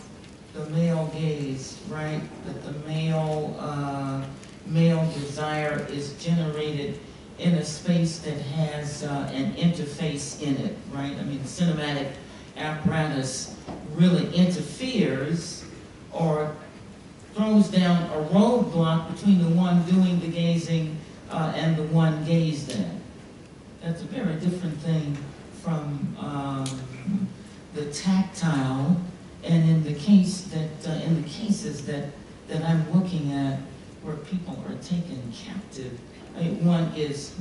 the male gaze, right? That the male desire is generated in a space that has an interface in it, right? I mean, the cinematic apparatus really interferes or throws down a roadblock between the one doing the gazing and the one gazed at. That's a very different thing from the tactile, and in the case that in the cases that I'm looking at where people are taken captive, one is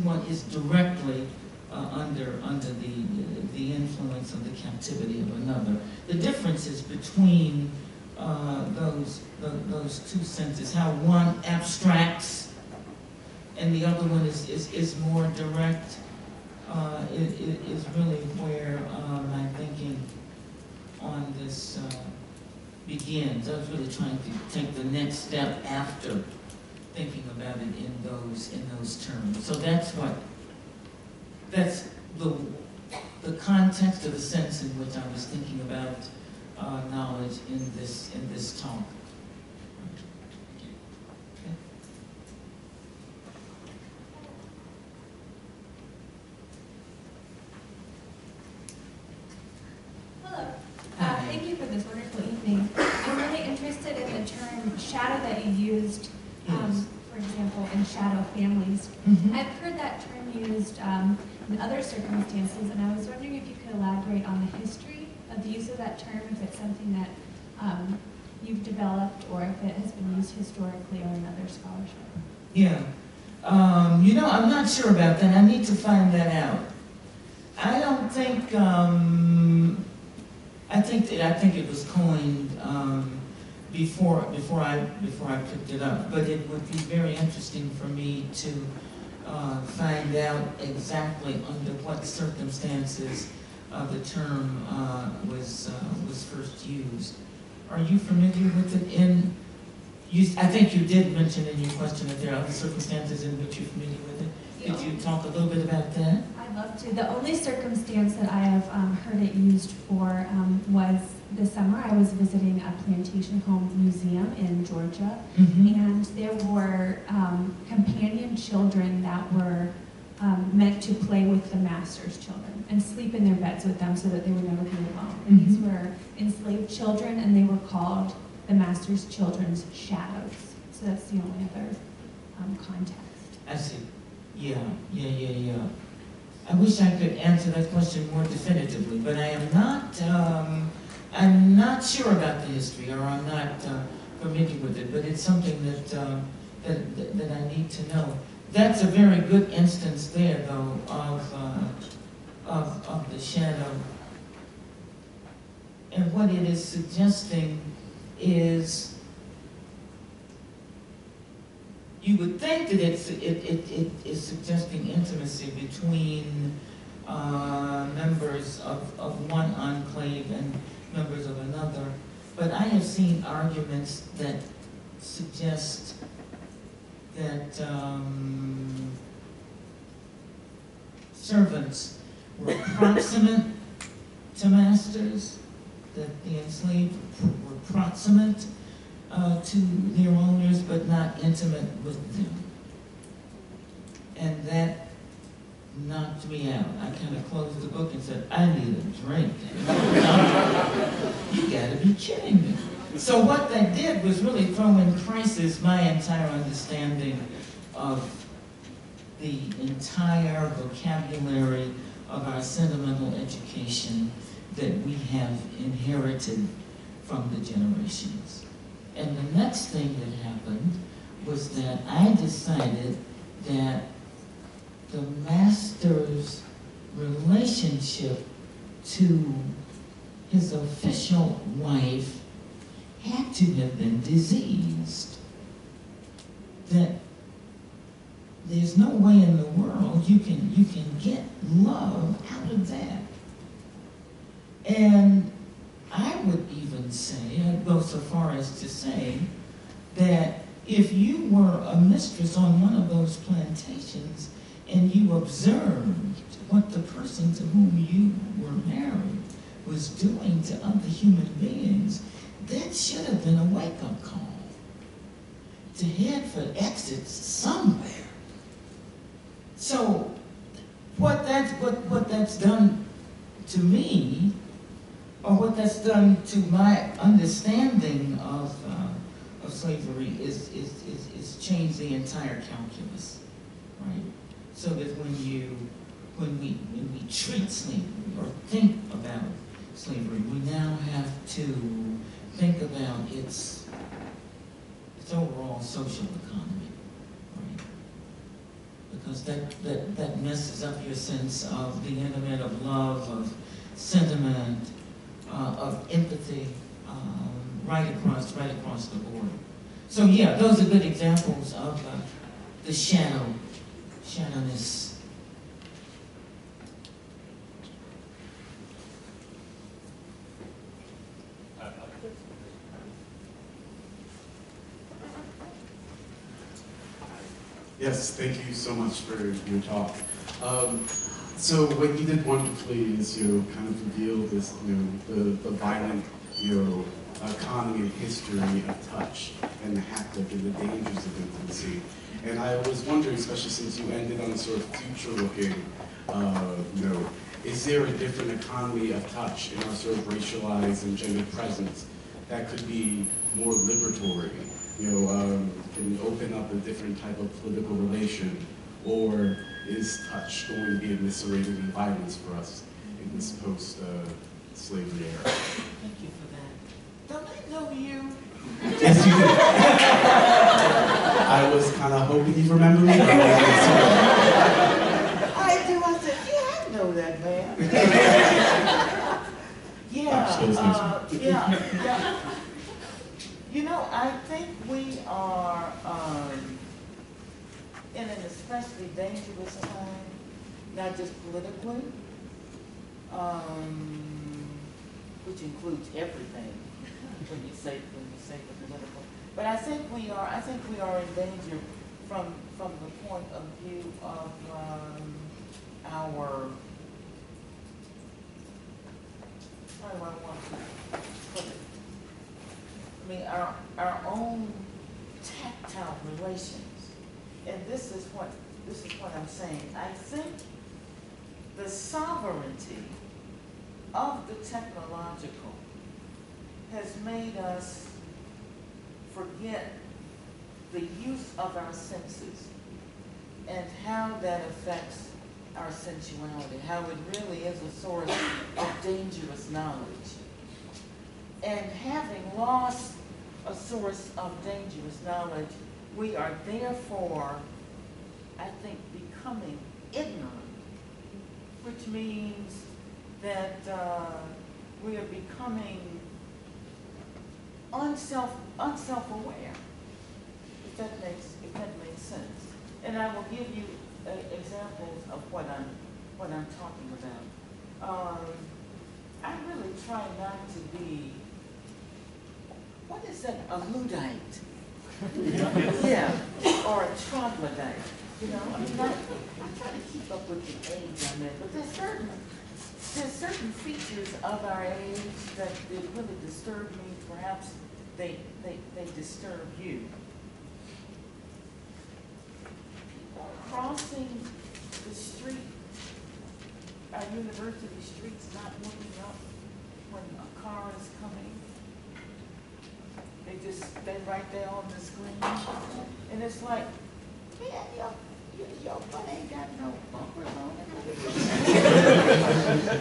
directly under the influence of the captivity of another. The differences between those two senses, how one abstracts and the other one is more direct, is really where my thinking on this begins. I was really trying to take the next step after thinking about it in those terms. So that's the context of the sense in which I was thinking about knowledge in this talk. Okay. Hello. Thank you for this wonderful evening. I'm really interested in the term shadow that you used, for example, in shadow families. Mm-hmm. I've heard that term used in other circumstances, and I was wondering if you could elaborate on the history of of the use of that term, if it's something that you've developed, or if it has been used historically or in other scholarship. Yeah. You know, I'm not sure about that. I need to find that out. I don't think, I think it was coined before I picked it up, but it would be very interesting for me to find out exactly under what circumstances the term was first used. Are you familiar with it? I think you did mention in your question that there are other circumstances in which you're familiar with it. Could you talk a little bit about that? I'd love to. The only circumstance that I have heard it used for was this summer. I was visiting a plantation home museum in Georgia, and there were companion children that were meant to play with the master's children and sleep in their beds with them so that they would never be alone. And these were enslaved children, and they were called the master's children's shadows. So that's the only other context. I see. Yeah. I wish I could answer that question more definitively, but I am not. I'm not sure about the history, or I'm not familiar with it. But it's something that I need to know. That's a very good instance there, though, of the shadow. And what it is suggesting is, you would think that it is suggesting intimacy between members of one enclave and members of another. But I have seen arguments that suggest that servants were proximate to masters, that the enslaved were proximate to their owners, but not intimate with them. And that knocked me out. I kind of closed the book and said, I need a drink. You gotta be kidding me. So what that did was really throw in crisis my entire understanding of the entire vocabulary of our sentimental education that we have inherited from the generations. And the next thing that happened was that I decided that the master's relationship to his official wife had to have been diseased. That there's no way in the world you can get love out of that. And I would even say, I'd go so far as to say, that if you were a mistress on one of those plantations and you observed what the person to whom you were married was doing to other human beings, that should have been a wake-up call to head for exits somewhere. So what that's done to me, or what that's done to my understanding of slavery is change the entire calculus, right? So that when we treat slavery or think about slavery, we now have to think about its overall social economy, right? Because that messes up your sense of the intimate, of love, of sentiment, of empathy, right across the board. So yeah, those are good examples of the shadowness. Yes, thank you so much for your talk. So what you did wonderfully is kind of reveal this, the violent, economy and history of touch and the haptic and the dangers of intimacy. And I was wondering, especially since you ended on a sort of future-looking, is there a different economy of touch in our sort of racialized and gendered presence that could be more liberatory? Can open up a different type of political relation, or is touch going to be eviscerated in violence for us in this post slavery era. Thank you for that. Don't I know you? Yes, you do. I was kind of hoping you'd remember me, but I I do. I said, yeah, I know that man. Yeah. You know, I think we are in an especially dangerous time, not just politically, which includes everything when you say the political. But I think we are in danger from the point of view of our, how do I want to put it? I mean, our own tactile relations. And this is what I'm saying. I think the sovereignty of the technological has made us forget the use of our senses and how that affects our sensuality, how it really is a source of dangerous knowledge. And having lost a source of dangerous knowledge, we are therefore, I think, becoming ignorant, which means that we are becoming unself-aware, if that makes sense. And I will give you examples of what I'm talking about. I really try not to be, what is that, a Luddite? Yeah, or a troglodyte, you know? I mean, I try to keep up with the age I'm in, but there's certain features of our age that really disturb me. Perhaps they disturb you. People crossing the street, our university streets, not looking up when a car is coming. They just stay right there on the screen. And it's like, man, your butt ain't got no bumpers on it.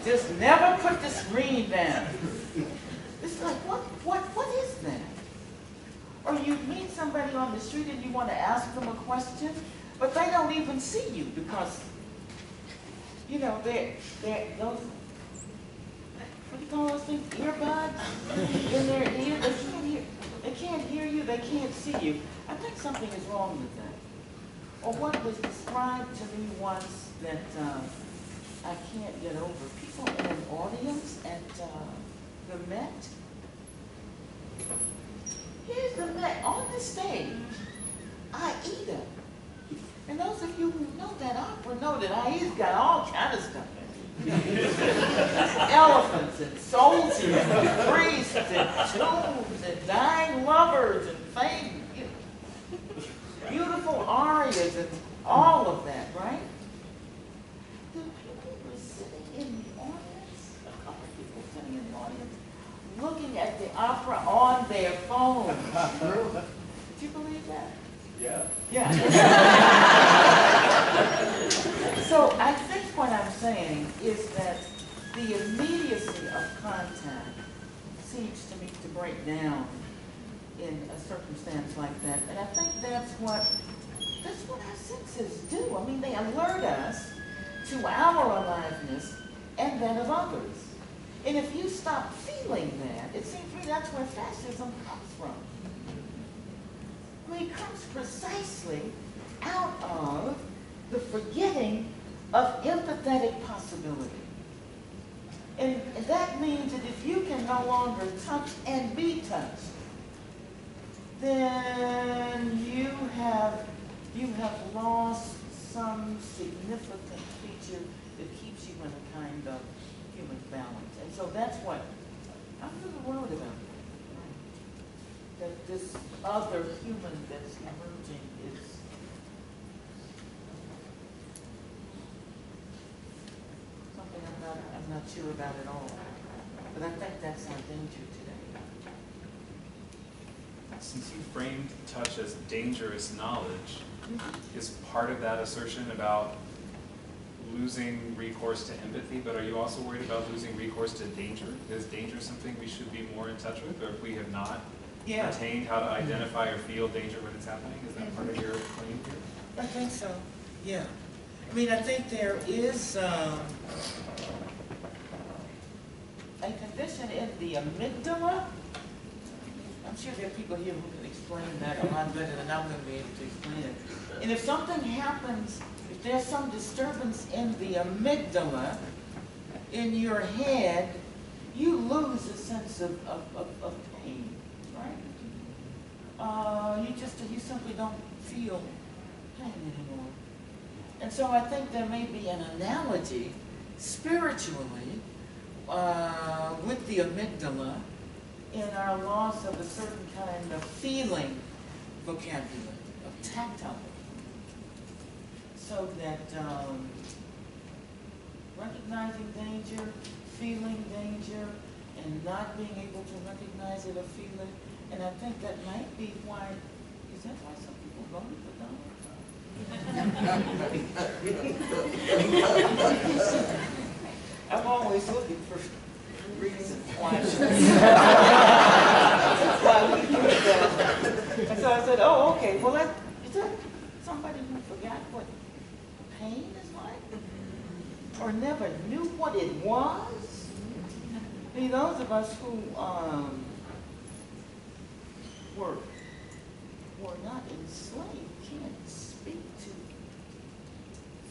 Just never put the screen down. It's like, what is that? Or you meet somebody on the street and you want to ask them a question, but they don't even see you because, you know, they're those, what do you call those things, earbuds in their ear. They can't hear you, they can't see you. I think something is wrong with that. Or what was described to me once that I can't get over. People in an audience at the Met. Here's the Met on the stage, Aida. And those of you who know that opera know that Aida's got all kind of stuff in it. Elephants and soldiers and priests and tombs and dying lovers and fame, beautiful arias and all of that, right? The people who are sitting in the audience, a couple of people sitting in the audience, looking at the opera on their phones. Did you believe that? Yeah. Yeah. So I think what I'm saying is that the immediacy of contact seems to me to break down in a circumstance like that. And I think that's what our senses do. I mean, they alert us to our aliveness and that of others. And if you stop feeling that, it seems to me that's where fascism comes from. I mean, it comes precisely out of the forgetting of empathetic possibility. And that means that if you can no longer touch and be touched, then you have lost some significant feature that keeps you in a kind of human balance. And so that's what I'm really worried about. That this other human that's emerging is something I'm not sure about at all. But I think that's our danger today. Since you framed touch as dangerous knowledge, is part of that assertion about losing recourse to empathy, but are you also worried about losing recourse to danger? Is danger something we should be more in touch with, or if we have not attained how to identify or feel danger when it's happening? Is that part of your claim here? I think so, yeah. I mean, I think there is a condition in the amygdala. I'm sure there are people here who can explain that a lot better than I'm going to be able to explain it. And if something happens, if there's some disturbance in the amygdala, in your head, you lose a sense of pain, right? You simply don't feel pain anymore. And so I think there may be an analogy spiritually with the amygdala in our loss of a certain kind of feeling vocabulary, of tactile vocabulary. So that recognizing danger, feeling danger, and not being able to recognize it or feel it, and I think that might be why, is that why some people voted for Donald Trump? I'm always looking for reasons why. Why we do that. And so I said, oh, okay, well, is that somebody who forgot what pain is like? Or never knew what it was? I mean, those of us who were not enslaved can't speak to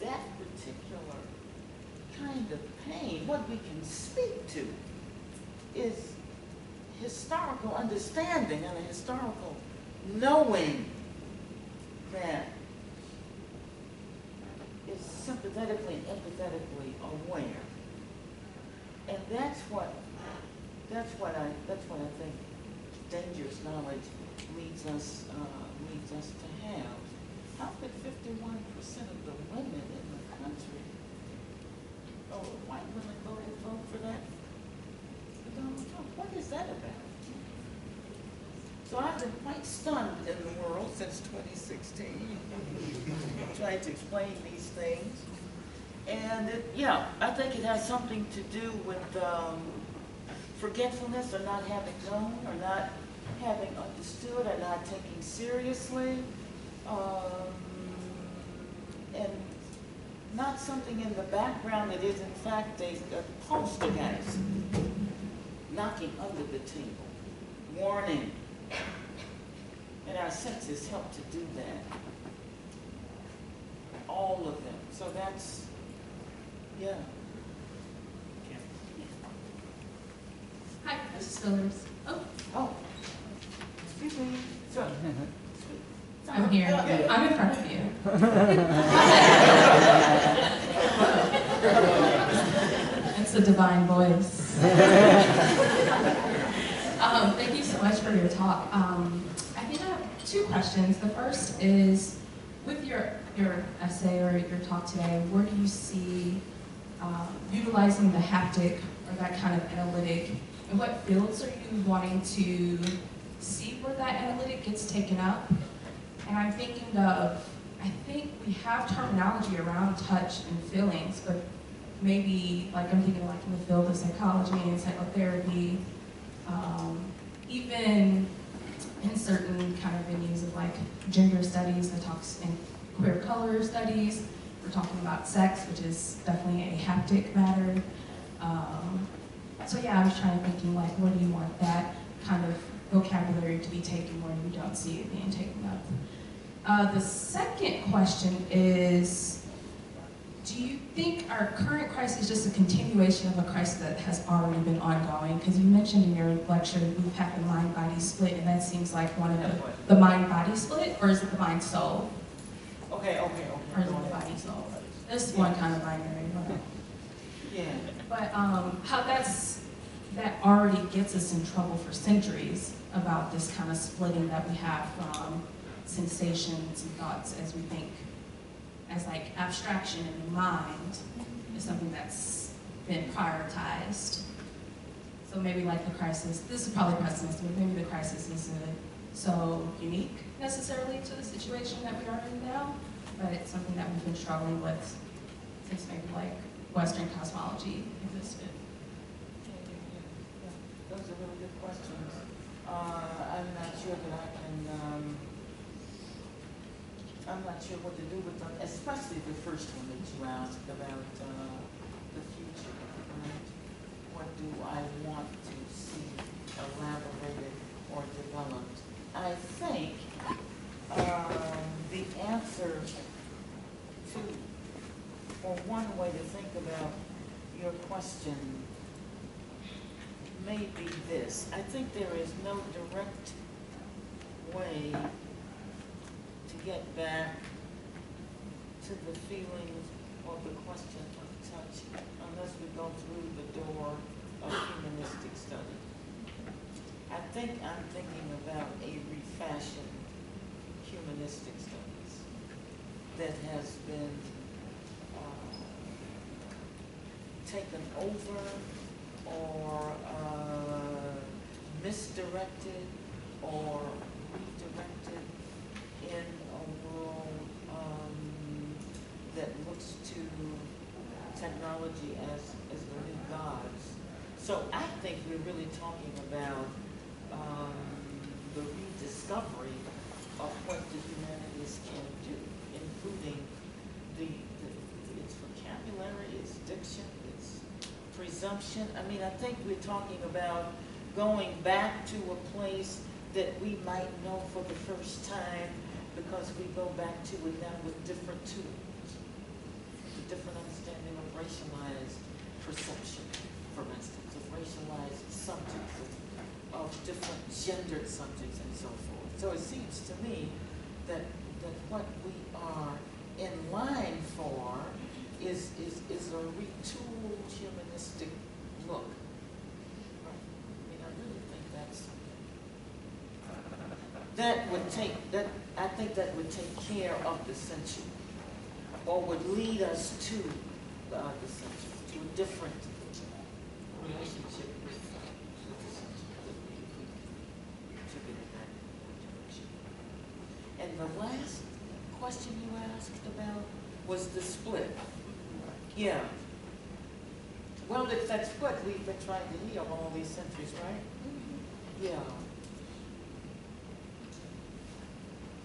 that particular kind of pain. What we can speak to is historical understanding and a historical knowing that is sympathetically and empathetically aware. And that's what I think dangerous knowledge leads us to have. How could 51% of the women in the country, white women vote for that, for Donald Trump? What is that about? So I've been quite stunned in the world since 2016, trying to explain these things. And I think it has something to do with forgetfulness, or not having known, or not having understood, or not taking seriously, and not something in the background that is in fact a poltergeist, knocking under the table, warning. And our senses help to do that. All of them. So that's, Hi, Professor Spillers. Oh, excuse me. Sure. I'm here. I'm in front of you. It's a divine voice. Thank you so much for your talk. I think I have two questions. The first is, with your essay or your talk today, where do you see utilizing the haptic or that kind of analytic, and what fields are you wanting to see where that analytic gets taken up? And I'm thinking of, I think we have terminology around touch and feelings, but maybe, like I'm thinking like in the field of psychology and psychotherapy, even in certain kind of venues of like gender studies that talks in queer color studies, we're talking about sex, which is definitely a haptic matter. So yeah, I was trying to thinking like, where do you want that kind of vocabulary to be taken where you don't see it being taken up? The second question is, do you think our current crisis is just a continuation of a crisis that has already been ongoing? Because you mentioned in your lecture we've had the mind-body split, and that seems like one of the mind-body split, or is it the mind-soul? Okay. Or is it the body-soul? This is one kind of binary. Yeah. But how that already gets us in trouble for centuries about this kind of splitting that we have from sensations and thoughts as we think, as like abstraction in the mind is something that's been prioritized. So maybe like the crisis, this is probably pessimistic, but maybe the crisis isn't so unique necessarily to the situation that we are in now, but it's something that we've been struggling with since maybe like Western cosmology existed? Those are really good questions. I'm not sure that I can, I'm not sure what to do with them, especially the first one that you asked about the future, right? What do I want to see elaborated or developed? I think the answer to, or one way to think about your question may be this. I think there is no direct way to get back to the feelings or the question of touch unless we go through the door of humanistic study. I think I'm thinking about a refashioned humanistic studies that has been taken over or misdirected or redirected in a world that looks to technology as the new gods. So I think we're really talking about the rediscovery of what the humanities can do, including its vocabulary, its diction, its presumption. I mean, I think we're talking about going back to a place that we might know for the first time because we go back to it now with different tools, a different understanding of racialized perception, for instance, of racialized subjects, of different gendered subjects and so forth. So it seems to me that what we are in line for is a retooled humanistic look. Right? I mean, I really think I think that would take care of the century, or would lead us to the century, to a different relationship with the century, that we took it in that direction. And the last question you asked about was the split. Yeah. Well, it's that split we've been trying to heal all these centuries, right? Yeah.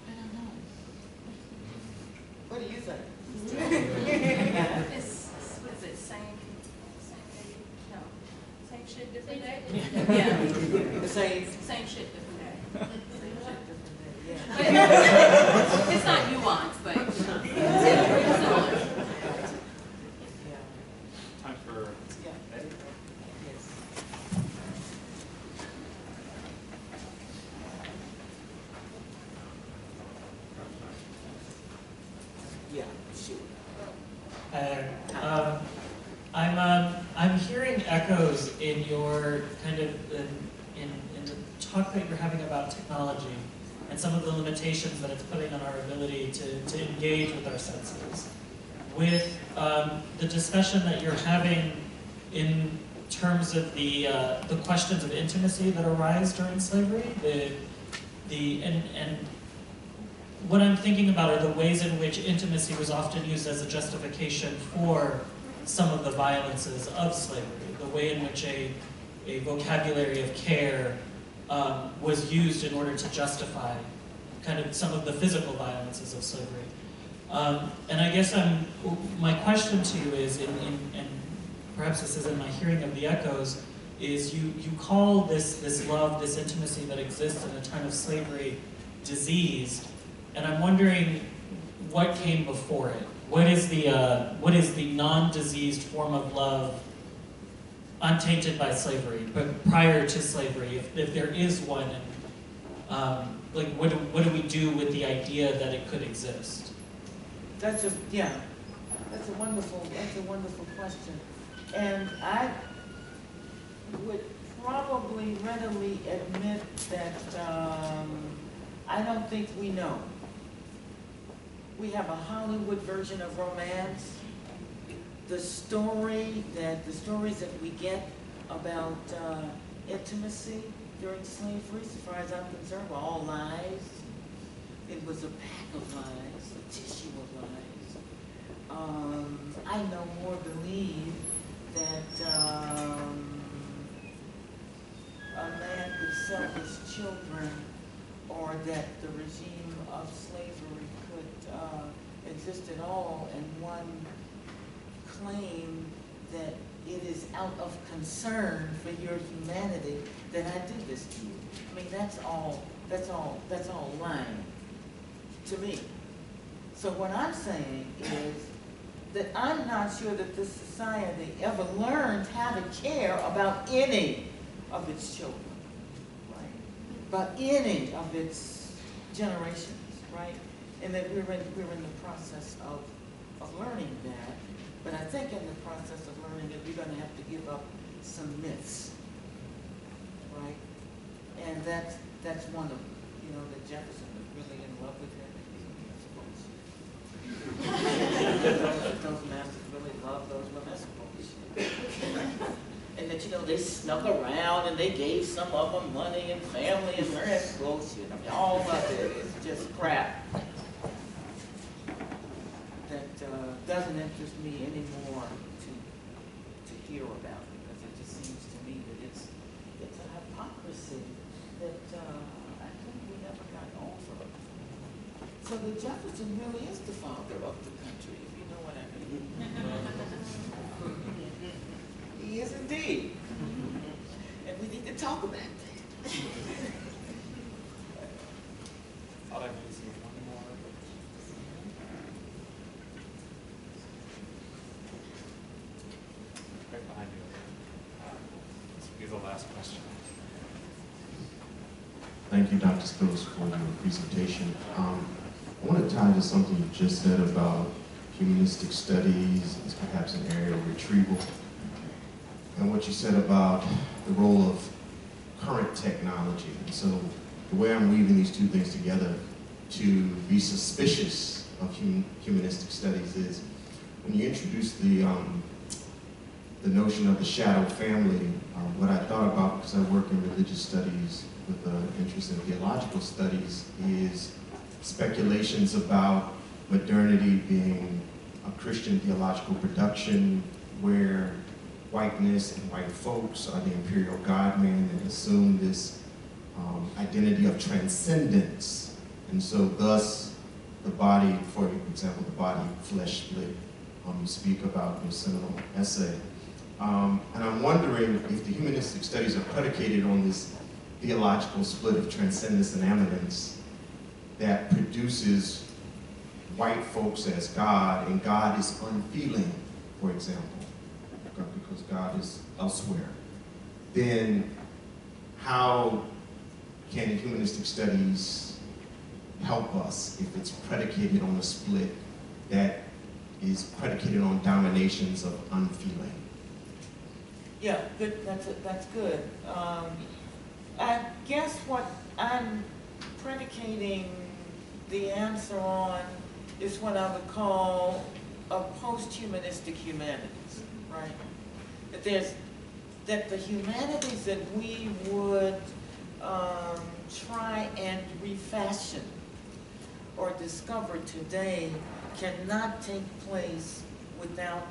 I don't know. What do you think? What is it, same shit, different day? The same. Same shit, different day. Same shit, different day. Yeah. But it's not nuanced, but it's similar. Yeah. Time for Yeah. Eddie? Yes. Yeah, sure. I'm hearing echoes in your kind of in the talk that you're having about technology and some of the limitations that it's putting on our ability to engage with our senses. With the discussion that you're having in terms of the questions of intimacy that arise during slavery, and what I'm thinking about are the ways in which intimacy was often used as a justification for some of the violences of slavery, the way in which a vocabulary of care was used in order to justify kind of some of the physical violences of slavery. And I guess my question to you is, and perhaps this is in my hearing of the echoes, is you call this love, this intimacy that exists in a time of slavery diseased, and I'm wondering what came before it. What is the non-diseased form of love untainted by slavery, but prior to slavery, if there is one, like what do we do with the idea that it could exist? That's a wonderful question, and I would probably readily admit that I don't think we know. We have a Hollywood version of romance. The stories that we get about intimacy during slavery, as far as I'm concerned, were all lies. It was a pack of lies, a tissue of I no more believe that a man could sell his children, or that the regime of slavery could exist at all, and one claim that it is out of concern for your humanity that I did this to you. I mean, that's all lying to me. So what I'm saying is that I'm not sure that this society ever learned how to care about any of its children, right? About any of its generations, right? And that we're in the process of learning that. But I think in the process of learning it, we're going to have to give up some myths, right? And that's one of, you know, that Jefferson was really in love with him. Those masters really love those women, I suppose. And that, you know, they snuck around and they gave some of them money and family and that's bullshit. I mean, all of it is just crap. That doesn't interest me anymore to hear about, because it just seems to me that it's a hypocrisy that I think we never got over. So that Jefferson really is the father of the country, if you know what I mean. He is indeed. And we need to talk about that. Thought I might see one more. Right behind you. This will be the last question. Thank you, Dr. Spillers, for your presentation. I want to tie to something you just said about humanistic studies as perhaps an area of retrieval, and what you said about the role of current technology. And so the way I'm weaving these two things together to be suspicious of humanistic studies is when you introduce the notion of the shadow family, what I thought about, because I work in religious studies with an interest in theological studies, is speculations about modernity being a Christian theological production where whiteness and white folks are the imperial God-man and assume this identity of transcendence. And so thus the body, for example, the body flesh split, you speak about in your seminal essay. And I'm wondering if the humanistic studies are predicated on this theological split of transcendence and eminence that produces white folks as God, and God is unfeeling, for example, because God is elsewhere. Then how can humanistic studies help us if it's predicated on a split that is predicated on dominations of unfeeling? Yeah, good. That's good. I guess what I'm predicating the answer on is what I would call a post-humanistic humanities, right? That the humanities that we would try and refashion or discover today cannot take place without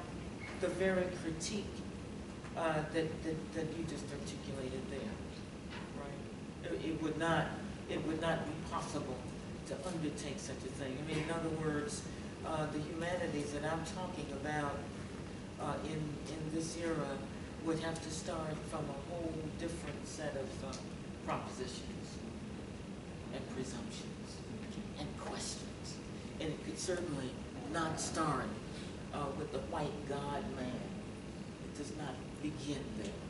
the very critique that you just articulated there, right? It would not be possible to undertake such a thing. I mean, in other words, the humanities that I'm talking about in this era would have to start from a whole different set of propositions and presumptions and questions. And it could certainly not start with the white God-man. It does not begin there.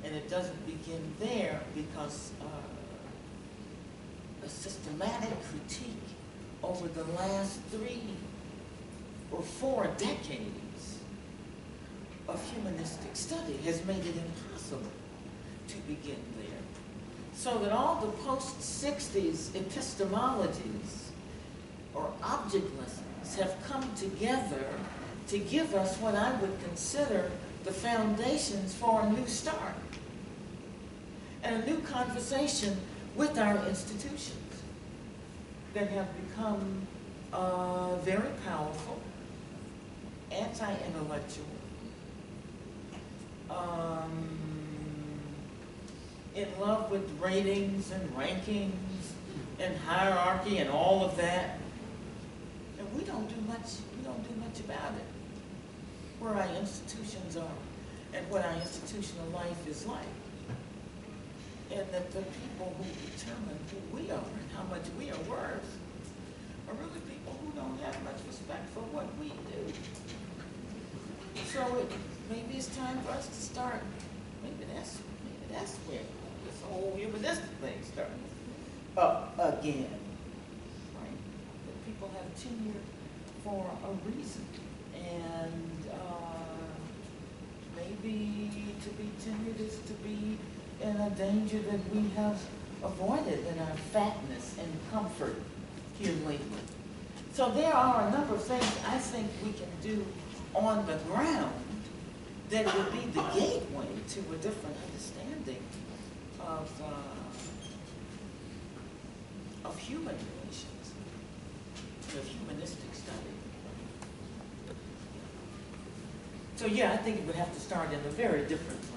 And it doesn't begin there because a systematic critique over the last 3 or 4 decades of humanistic study has made it impossible to begin there. So that all the post-60s epistemologies or object lessons have come together to give us what I would consider the foundations for a new start and a new conversation with our institutions. that have become very powerful anti-intellectual, in love with ratings and rankings and hierarchy and all of that. And we don't do much about it. Where our institutions are and what our institutional life is like. And that the people who determine who we are and how much we are worth are really people who don't have much respect for what we do. So maybe it's time for us to start, maybe that's where this whole humanistic thing starts up again. Right? That people have tenure for a reason. And maybe to be tenured is to be in a danger that we have avoided in our fatness and comfort here lately. So there are a number of things I think we can do on the ground that would be the gateway to a different understanding of human relations, of humanistic study. So yeah, I think it would have to start in a very different place.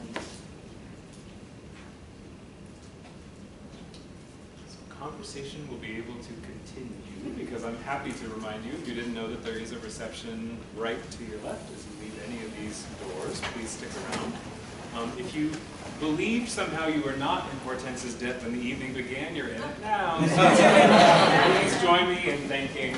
Conversation will be able to continue because I'm happy to remind you, if you didn't know, that there is a reception right to your left as you leave any of these doors. Please stick around. If you believed somehow you were not in Hortense's death when the evening began, you're in it now. Please join me in thanking